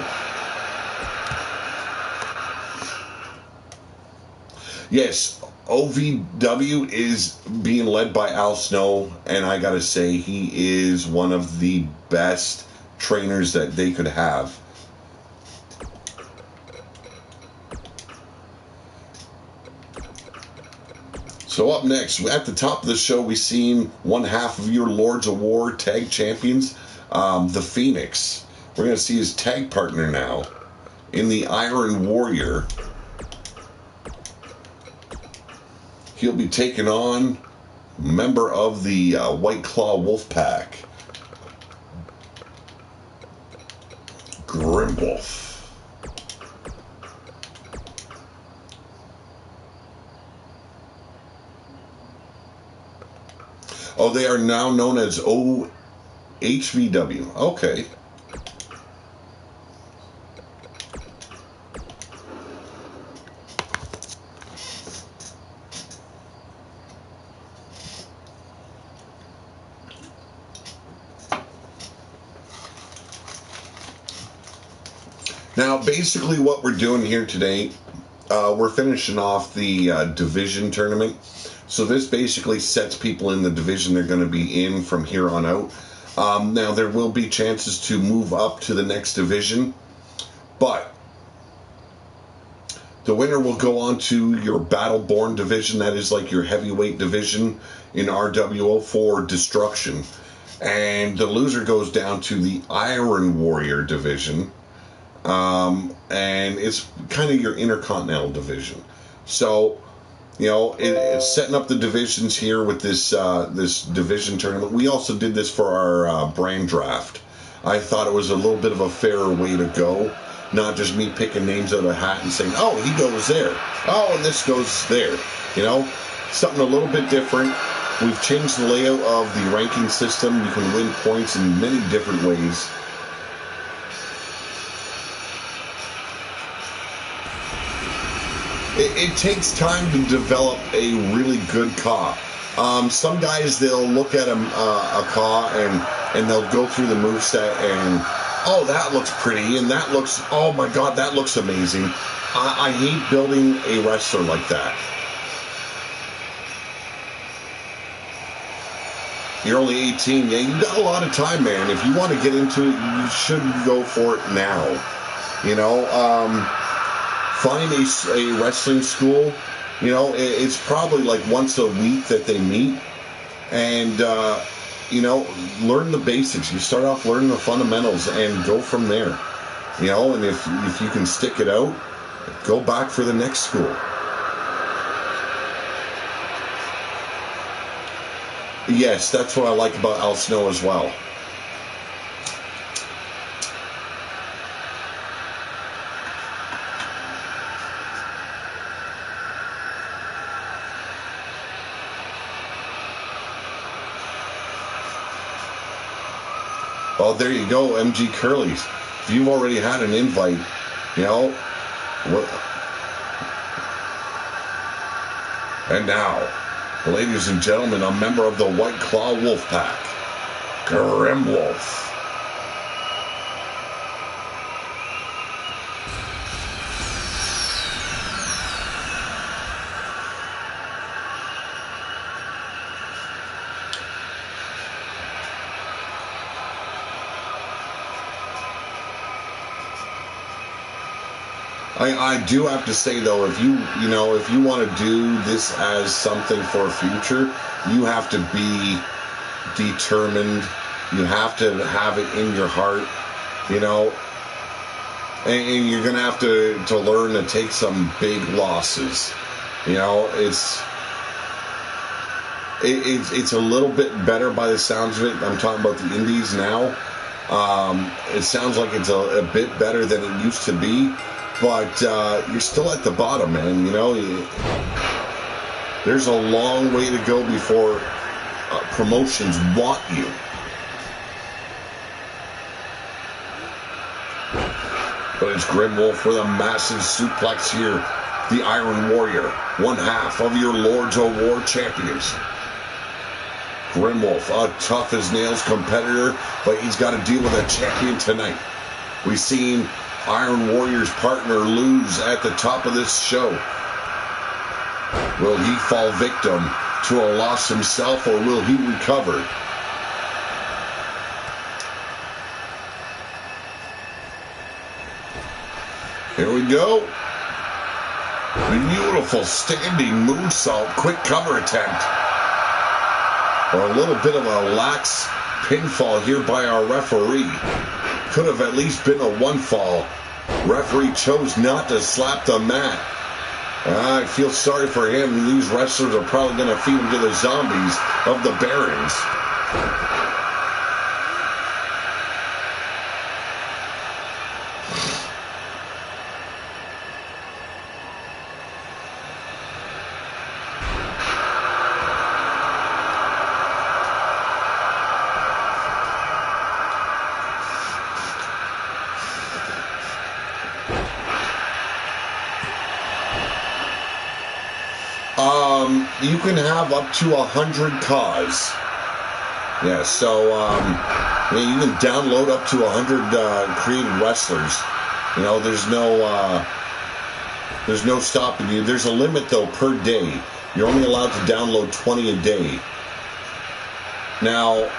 Yes, OVW is being led by Al Snow, and I gotta say, he is one of the best trainers that they could have. So up next, at the top of the show, we've seen one half of your Lords of War tag champions, the Phoenix. We're going to see his tag partner now in the Iron Warrior. He'll be taking on a member of the White Claw Wolfpack, Grimwolf. Oh, they are now known as HVW. Okay. Now, basically what we're doing here today, we're finishing off the division tournament. So this basically sets people in the division they're going to be in from here on out. Now, there will be chances to move up to the next division, but The winner will go on to your Battleborn division. That is like your heavyweight division in RWO for Destruction. And the loser goes down to the Iron Warrior division. And it's kind of your Intercontinental division. So, you know, it's setting up the divisions here with this this division tournament. We also did this for our brand draft. I thought it was a little bit of a fairer way to go. Not just me picking names out of a hat and saying, oh, he goes there. Oh, and this goes there. You know, something a little bit different. We've changed the layout of the ranking system. You can win points in many different ways. It takes time to develop a really good Ka. Some guys, they'll look at a Ka and they'll go through the moveset and, oh, that looks pretty, and that looks, oh my god, that looks amazing. I hate building a wrestler like that. You're only 18. Yeah, you got a lot of time, man. If you want to get into it, you should go for it now. You know, find a wrestling school. You know, it's probably like once a week that they meet. And, you know, learn the basics. You start off learning the fundamentals and go from there. You know, and if you can stick it out, go back for the next school. Yes, that's what I like about Al Snow as well. Oh, there you go, MG Curly's. If you've already had an invite, you know, and now, ladies and gentlemen, a member of the White Claw Wolfpack, Grim Wolf. I do have to say though, if you want to do this as something for a future, you have to be determined. You have to have it in your heart, you know, and you're gonna have to learn to take some big losses. You know, it's a little bit better by the sounds of it. I'm talking about the indies now. It sounds like it's a bit better than it used to be. But you're still at the bottom, man. You know, there's a long way to go before promotions want you. But it's Grim Wolf with a massive suplex here. The Iron Warrior, one half of your Lords of War champions. Grim Wolf, a tough as nails competitor, but he's got to deal with a champion tonight. We've seen Iron Warrior's partner lose at the top of this show. Will he fall victim to a loss himself, or will he recover? Here we go. Beautiful standing moonsault, quick cover attempt. Or a little bit of a lax pinfall here by our referee. Could have at least been a one fall. Referee chose not to slap the mat. I feel sorry for him. These wrestlers are probably going to feed him to the zombies of the Barons. You can have up to 100 Kas. Yeah, so you can download up to 100 created wrestlers. You know, there's no stopping you. There's a limit though per day. You're only allowed to download 20 a day. Now,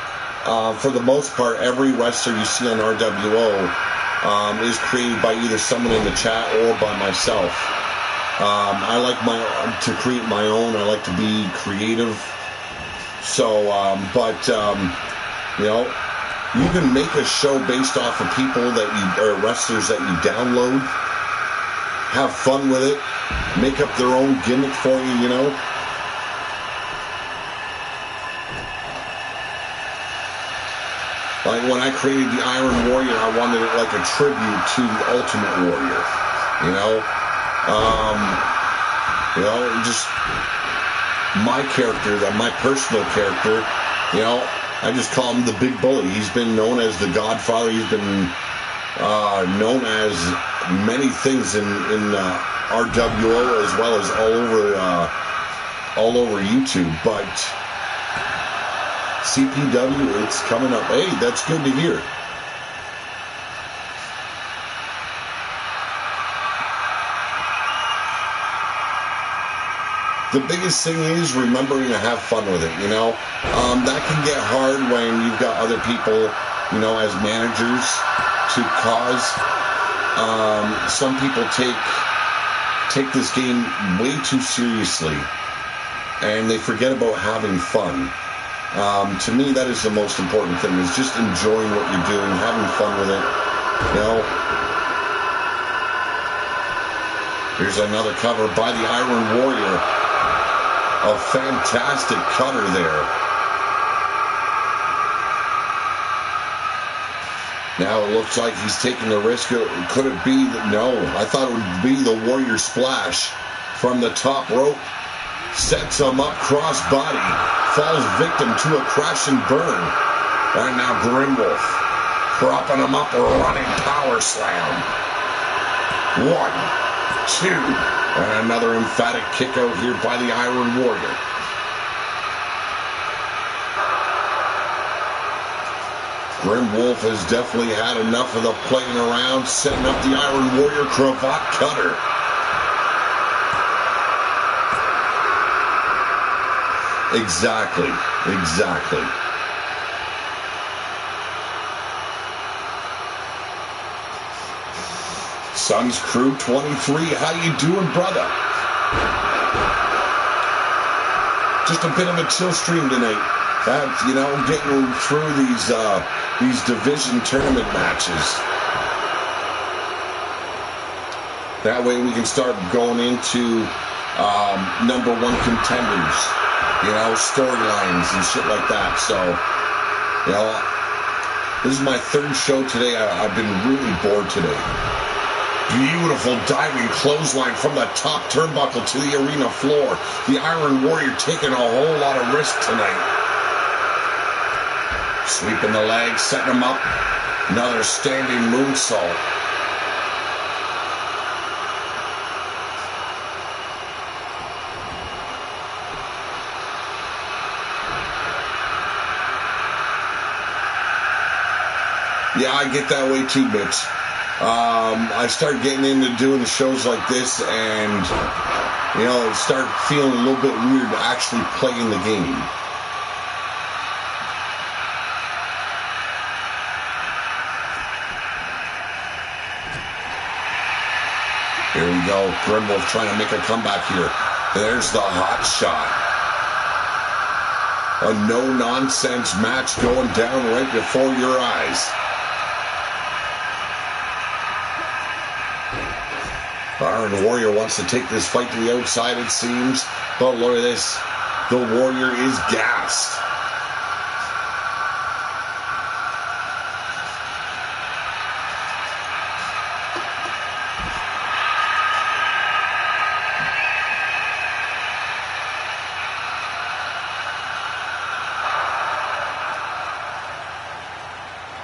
for the most part, every wrestler you see on RWO is created by either someone in the chat or by myself. I like to create my own. I like to be creative. So, you know, you can make a show based off of people or wrestlers that you download. Have fun with it. Make up their own gimmick for you, you know. Like when I created the Iron Warrior, I wanted it like a tribute to the Ultimate Warrior, you know. Just my character, my personal character, you know. I just call him the Big Bully. He's been known as the Godfather. He's been known as many things in RWO as well as all over YouTube. But CPW, it's coming up. Hey, that's good to hear. The biggest thing is remembering to have fun with it, you know. That can get hard when you've got other people, you know, as managers to cause. Some people take this game way too seriously, and they forget about having fun. To me, that is the most important thing, is just enjoying what you're doing, having fun with it, you know. Here's another cover by the Iron Warrior. A fantastic cutter there. Now it looks like he's taking the risk. Could it be that? No, I thought it would be the Warrior Splash from the top rope. Sets him up cross-body. Falls victim to a crash and burn. And now Grimwolf propping him up, a running power slam. 1, 2. And another emphatic kick out here by the Iron Warrior. Grimwolf has definitely had enough of the playing around, setting up the Iron Warrior cravat cutter. Exactly. Suns Crew 23, how you doing, brother? Just a bit of a chill stream tonight. You know, getting through these division tournament matches. That way we can start going into number one contenders, you know, storylines and shit like that. So, you know, this is my third show today. I've been really bored today. Beautiful diving clothesline from the top turnbuckle to the arena floor. The Iron Warrior taking a whole lot of risk tonight. Sweeping the leg, setting him up. Another standing moonsault. Yeah, I get that way too, bitch. I started getting into doing shows like this, and, you know, it started feeling a little bit weird actually playing the game. Here we go. Grimwolf trying to make a comeback here. There's the hot shot. A no-nonsense match going down right before your eyes. Iron Warrior wants to take this fight to the outside, it seems. But look at this. The Warrior is gassed.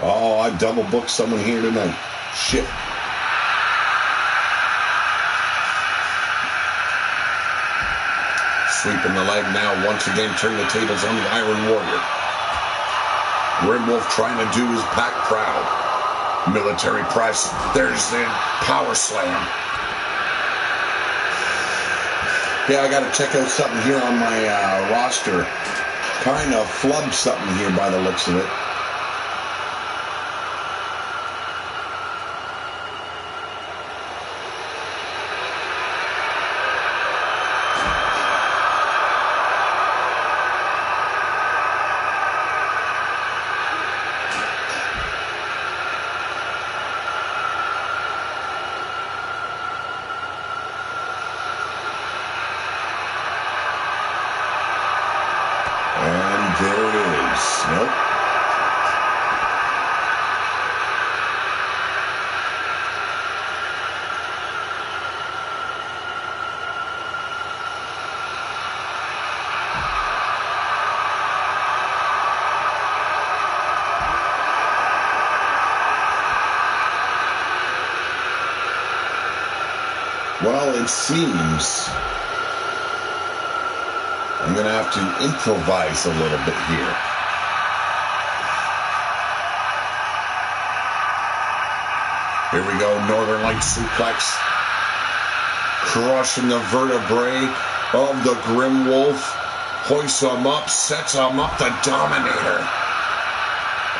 Oh, I double booked someone here tonight. Shit. Sweeping the leg now, once again, turn the tables on the Iron Warrior. Grimwolf trying to do his pack proud. Military press. There's the power slam. Yeah, I got to check out something here on my roster. Kind of flubbed something here by the looks of it. Well, it seems I'm going to have to improvise a little bit here. Here we go, Northern Light suplex. Crushing the vertebrae of the Grim Wolf. Hoists him up, sets him up, the Dominator.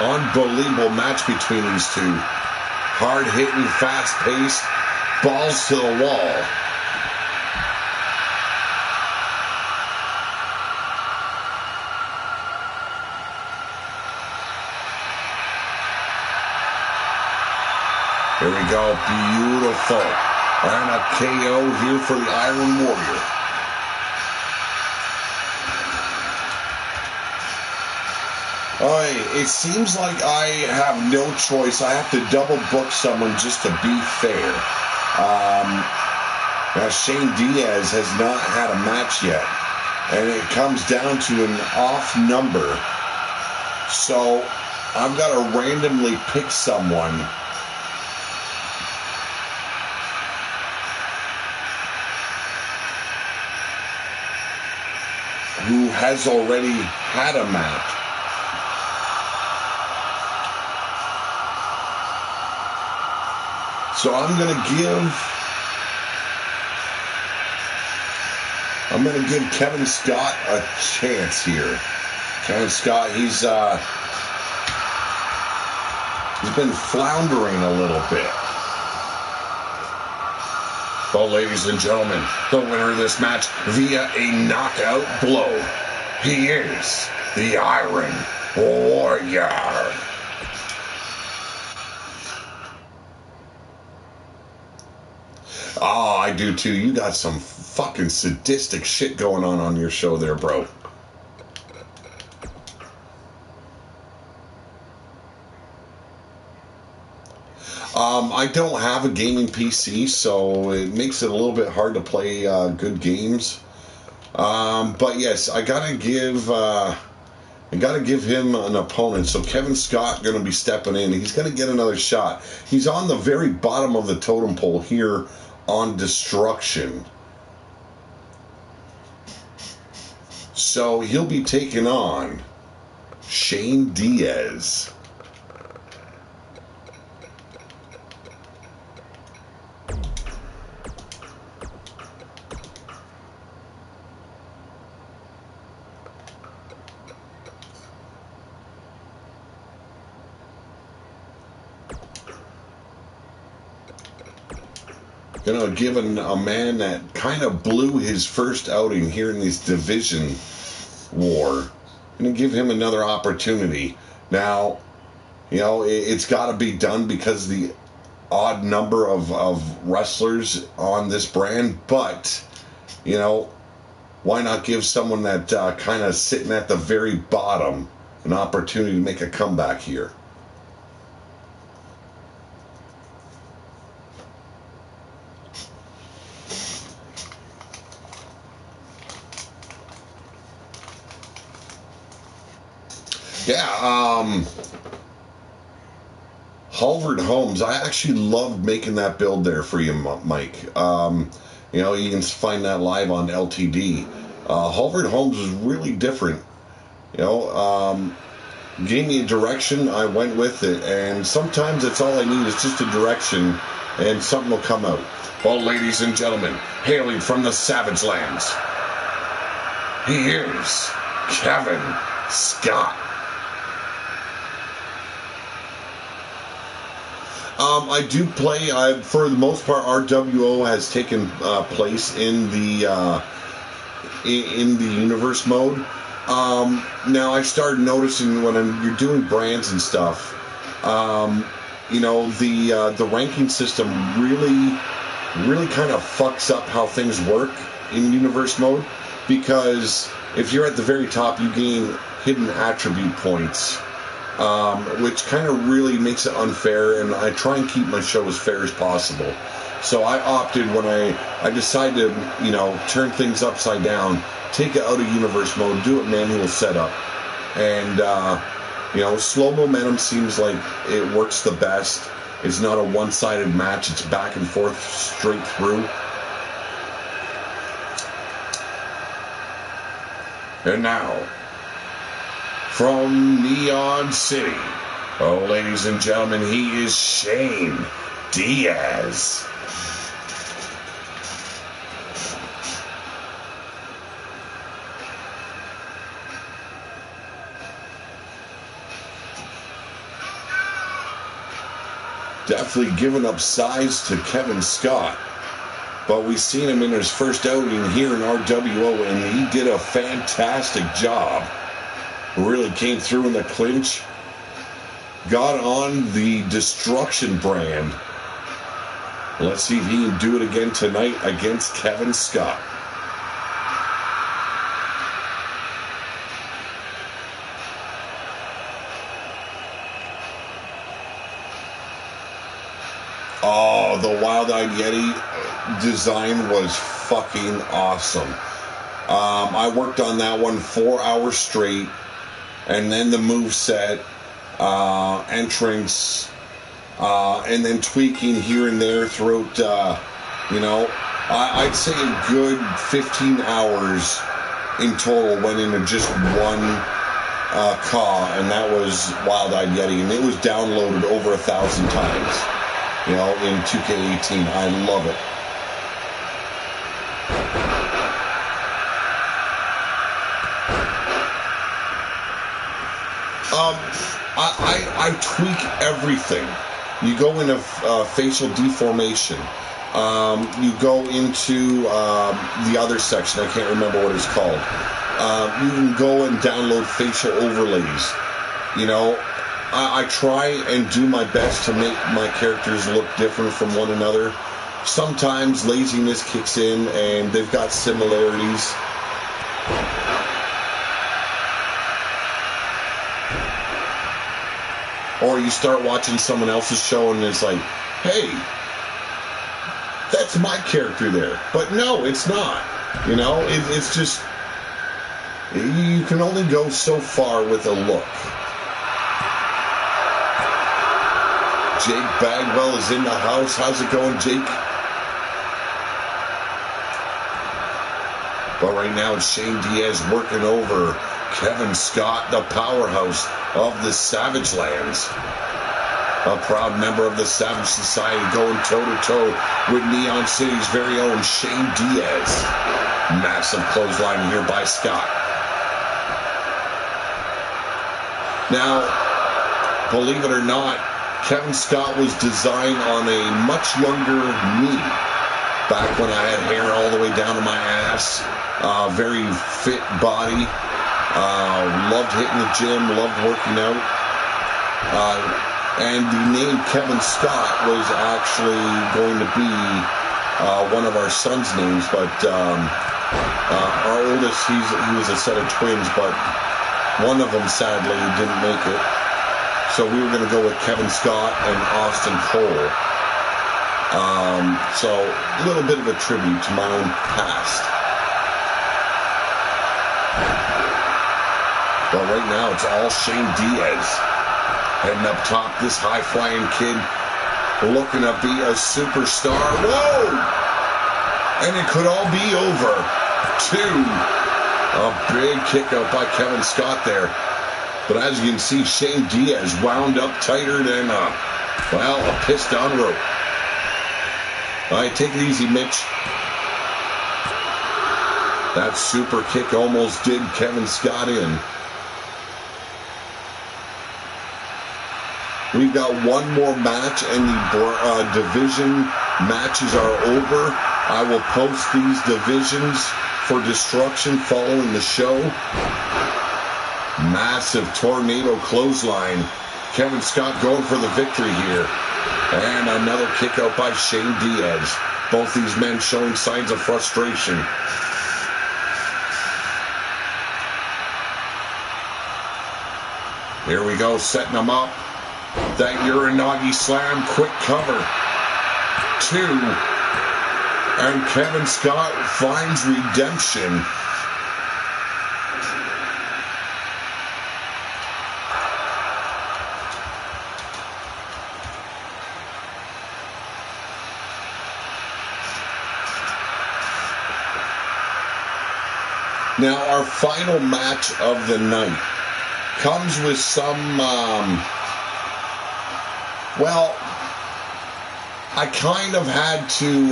Unbelievable match between these two. Hard-hitting, fast-paced, balls to the wall. Here we go, beautiful. And a KO here for the Iron Warrior. It seems like I have no choice. I have to double book someone just to be fair. Now Shane Diaz has not had a match yet, and it comes down to an off number. So I've got to randomly pick someone who has already had a match. So I'm gonna give Kevin Scott a chance here. Kevin Scott, he's been floundering a little bit. Well, ladies and gentlemen, the winner of this match via a knockout blow. He is the Iron Warrior. Oh, I do too. You got some fucking sadistic shit going on your show there, bro. I don't have a gaming PC, so it makes it a little bit hard to play good games. But yes, I gotta give him an opponent. So Kevin Scott going to be stepping in. He's going to get another shot. He's on the very bottom of the totem pole here on Destruction. So he'll be taking on Shane Diaz. Given a man that kind of blew his first outing here in this division war, going to give him another opportunity. Now, it's got to be done because the odd number of wrestlers on this brand, but, why not give someone that kind of sitting at the very bottom an opportunity to make a comeback here? Yeah, Halvard Holmes. I actually loved making that build there for you, Mike. You can find that live on LTD. Halvard Holmes was really different. Gave me a direction, I went with it, and sometimes that's all I need is just a direction, and something will come out. Well, ladies and gentlemen, hailing from the Savage Lands, he is Kevin Scott. I do play. For the most part, RWO has taken place in the universe mode. Now I started noticing when you're doing brands and stuff, the ranking system really kind of fucks up how things work in universe mode, because if you're at the very top, you gain hidden attribute points. Which kind of really makes it unfair, and I try and keep my show as fair as possible. So I opted, when I decided to, turn things upside down, take it out of universe mode, do it manual setup. And, slow momentum seems like it works the best. It's not a one-sided match. It's back and forth straight through. And now, from Neon City, oh, ladies and gentlemen, he is Shane Diaz. Definitely giving up size to Kevin Scott. But we've seen him in his first outing here in RWO, and he did a fantastic job. Really came through in the clinch. Got on the Destruction brand. Let's see if he can do it again tonight against Kevin Scott. Oh, the Wild-Eyed Yeti design was fucking awesome. I worked on that one 4 hours straight, and then the moveset, entrance, and then tweaking here and there throughout, I'd say a good 15 hours in total went into just one CAW, and that was Wild-Eyed Yeti, and it was downloaded over 1,000 times. In 2K18. I love it. I tweak everything. You go into facial deformation. You go into the other section. I can't remember what it's called. You can go and download facial overlays. I try and do my best to make my characters look different from one another. Sometimes laziness kicks in and they've got similarities. Or you start watching someone else's show and it's like, hey, that's my character there. But no, it's not. It's just, you can only go so far with a look. Jake Bagwell is in the house. How's it going, Jake? But right now it's Shane Diaz working over Kevin Scott, the powerhouse of the Savage Lands. A proud member of the Savage Society, going toe-to-toe with Neon City's very own Shane Diaz. Massive clothesline here by Scott. Now, believe it or not, Kevin Scott was designed on a much younger me. Back when I had hair all the way down to my ass. Very fit body. Loved hitting the gym. Loved working out. And the name Kevin Scott was actually going to be one of our sons' names. But our oldest, he was a set of twins. But one of them, sadly, didn't make it. So we were going to go with Kevin Scott and Austin Cole. So a little bit of a tribute to my own past. But right now it's all Shane Diaz. Heading up top, this high-flying kid looking to be a superstar. Whoa! And it could all be over. A big kick out by Kevin Scott there. But as you can see, Shane Diaz wound up tighter than, a piston rope. All right, take it easy, Mitch. That super kick almost did Kevin Scott in. We've got one more match, and the division matches are over. I will post these divisions for Destruction following the show. Massive tornado clothesline. Kevin Scott going for the victory here. And another kick out by Shane Diaz. Both these men showing signs of frustration. Here we go, setting them up. That Uranagi slam, quick cover. 2. And Kevin Scott finds redemption. Now, our final match of the night comes with some, well, I kind of had to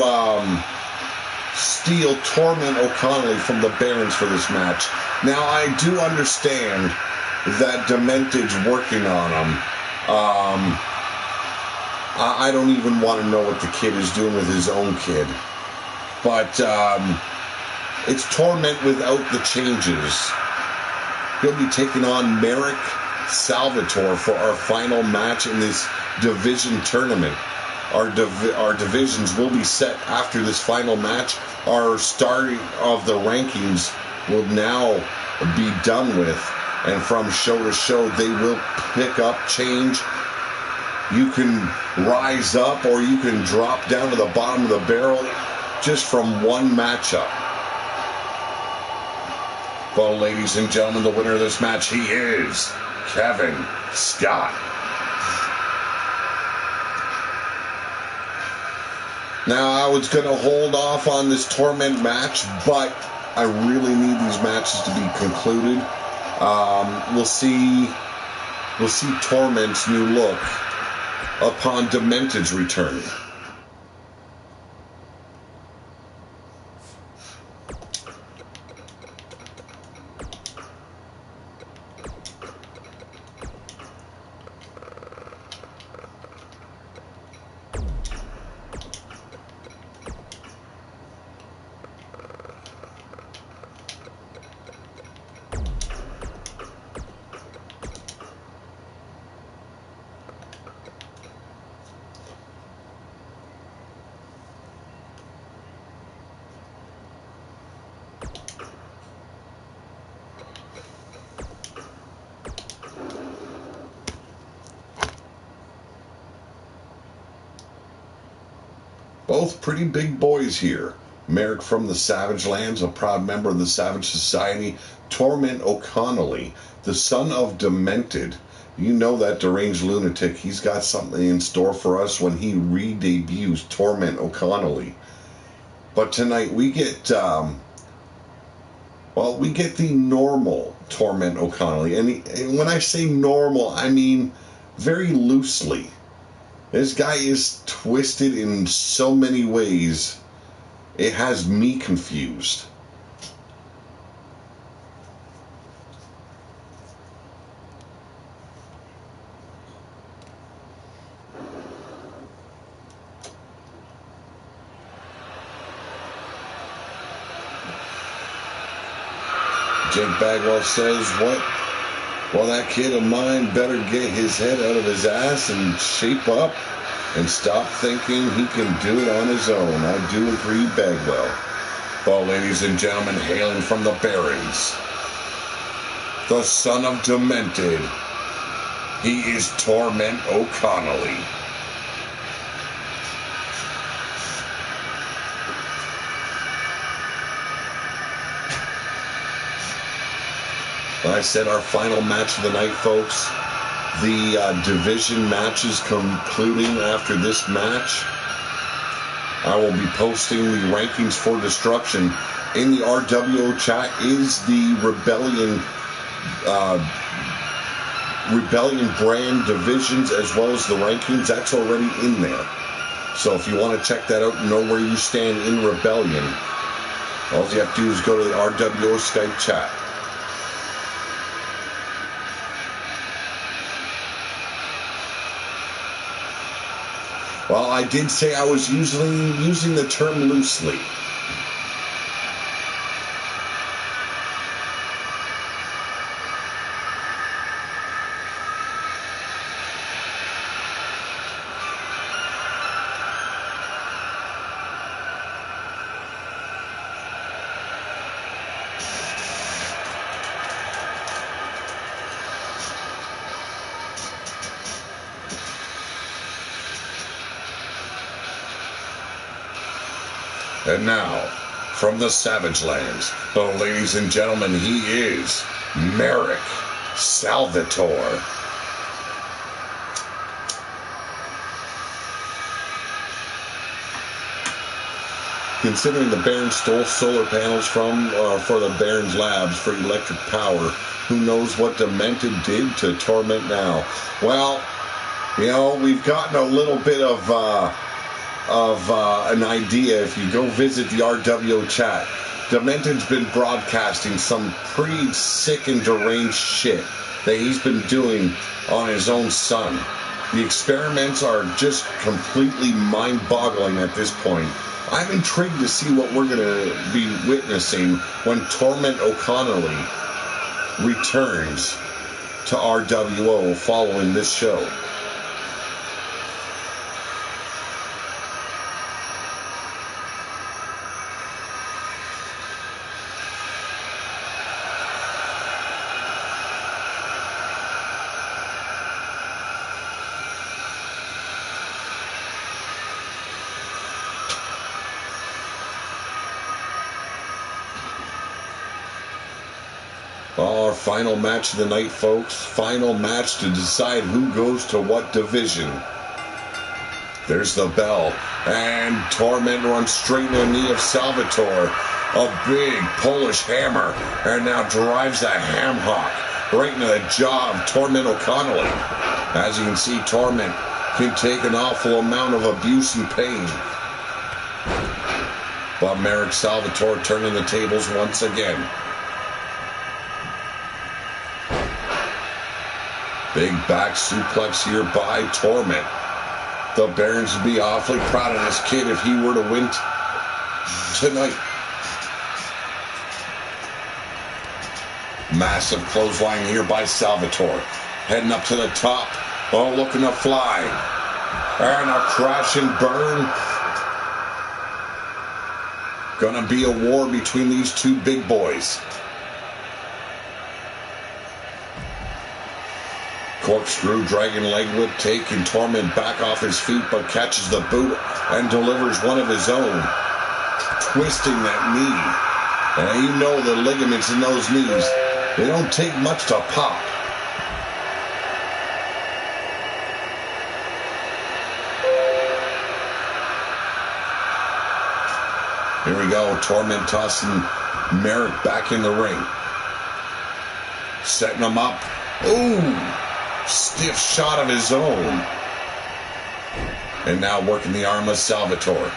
steal Torment O'Connelly from the Barons for this match. Now, I do understand that Demented's working on him. I don't even want to know what the kid is doing with his own kid. But it's Torment without the changes. He'll be taking on Merrick Salvatore for our final match in this division tournament. Our divisions will be set after this final match. Our starting of the rankings will now be done with. And from show to show, they will pick up, change. You can rise up or you can drop down to the bottom of the barrel just from one matchup. Well, ladies and gentlemen, the winner of this match, he is Kevin Scott. Now, I was going to hold off on this Torment match, but I really need these matches to be concluded. We'll see Torment's new look upon Demented's return. Both pretty big boys here. Merrick from the Savage Lands, a proud member of the Savage Society. Torment O'Connelly, the son of Demented. You know that deranged lunatic. He's got something in store for us when he re-debuts Torment O'Connelly. But tonight we get, we get the normal Torment O'Connelly. And when I say normal, I mean very loosely. This guy is twisted in so many ways, it has me confused. Jake Bagwell says, what? Well, that kid of mine better get his head out of his ass and shape up and stop thinking he can do it on his own. I do agree, Bagwell. Well, ladies and gentlemen, hailing from the Barons, the son of Demented, he is Torment O'Connelly. I said our final match of the night, folks. The division matches concluding after this match. I will be posting the rankings for Destruction. In the RWO chat is the Rebellion brand divisions as well as the rankings. That's already in there. So if you want to check that out and know where you stand in Rebellion, all you have to do is go to the RWO Skype chat. Well, I did say I was using the term loosely. And now, from the Savage Lands, ladies and gentlemen, he is Merrick Salvatore. Considering the Baron stole solar panels for the Baron's labs for electric power, who knows what Demented did to Torment now? Well, you know, we've gotten a little bit of an idea. If you go visit the RWO chat, Demented's been broadcasting some pretty sick and deranged shit that he's been doing on his own son. The experiments are just completely mind-boggling at this point. I'm intrigued to see what we're going to be witnessing when Torment O'Connelly returns to RWO following this show. Our final match of the night, folks. Final match to decide who goes to what division. There's the bell. And Torment runs straight into the knee of Salvatore. A big Polish hammer. And now drives a ham hock right into the jaw of Torment O'Connelly. As you can see, Torment can take an awful amount of abuse and pain. But Merrick Salvatore turning the tables once again. Big back suplex here by Torment. The Barons would be awfully proud of this kid if he were to win tonight. Massive clothesline here by Salvatore. Heading up to the top. Oh, looking to fly. And a crash and burn. Gonna be a war between these two big boys. Corkscrew dragon leg whip taking Torment back off his feet, but catches the boot and delivers one of his own, twisting that knee. And you know the ligaments in those knees, they don't take much to pop. Here we go, Torment tossing Merrick back in the ring. Setting him up. Ooh! Stiff shot of his own. And now working the arm of Salvatore.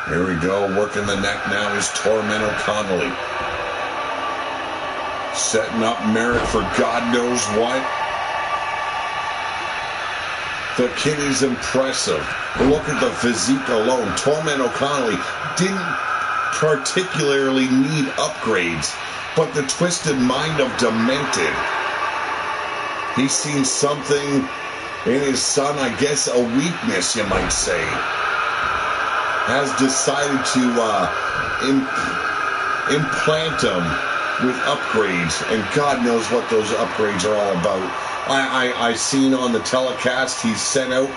Here we go, working the neck now is Torment O'Connelly. Setting up Merrick for God knows what. The kid is impressive. Look at the physique alone. Torment O'Connelly didn't particularly need upgrades, but the twisted mind of Demented. He's seen something in his son, I guess a weakness, you might say. Has decided to implant him with upgrades, and God knows what those upgrades are all about. I seen on the telecast he sent out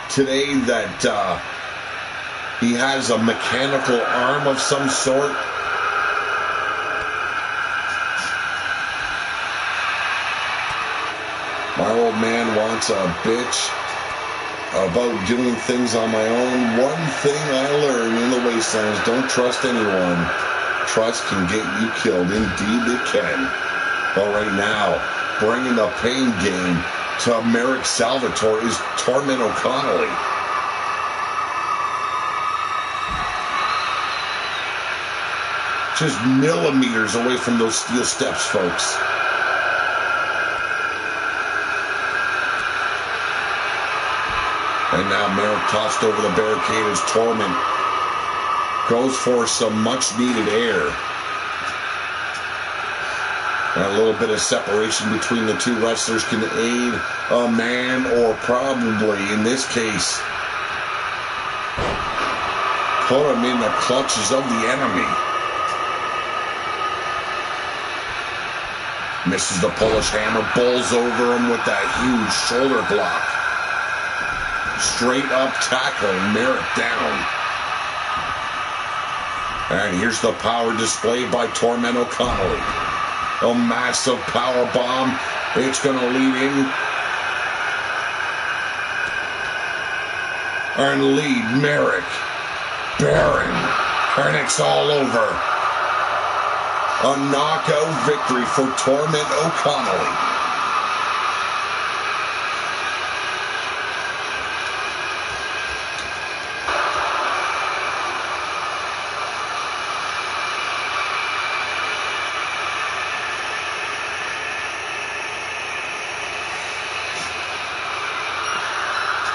today that he has a mechanical arm of some sort. My old man wants a bitch about doing things on my own. One thing I learned in the wasteland is don't trust anyone. Trust can get you killed. Indeed it can. But right now, bringing the pain game to Merrick Salvatore is Torment O'Connelly. Just millimeters away from those steel steps, folks. And now Merrick tossed over the barricade as Torment goes for some much-needed air. And a little bit of separation between the two wrestlers can aid a man, or probably, in this case, put him in the clutches of the enemy. Misses the Polish hammer, bowls over him with that huge shoulder block. Straight up tackling Merrick down. And here's the power displayed by Torment O'Connelly. A massive power bomb. It's going to lead in and lead Merrick, Baron, and it's all over. A knockout victory for Torment O'Connolly.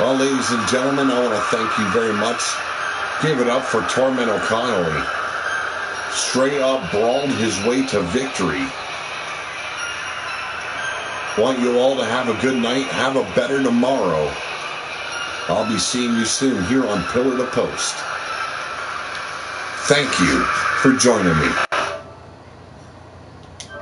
Well, ladies and gentlemen, I want to thank you very much. Give it up for Torment O'Connolly. Straight up brawled his way to victory. Want you all to have a good night. Have a better tomorrow. I'll be seeing you soon here on Pillar to Post. Thank you for joining me.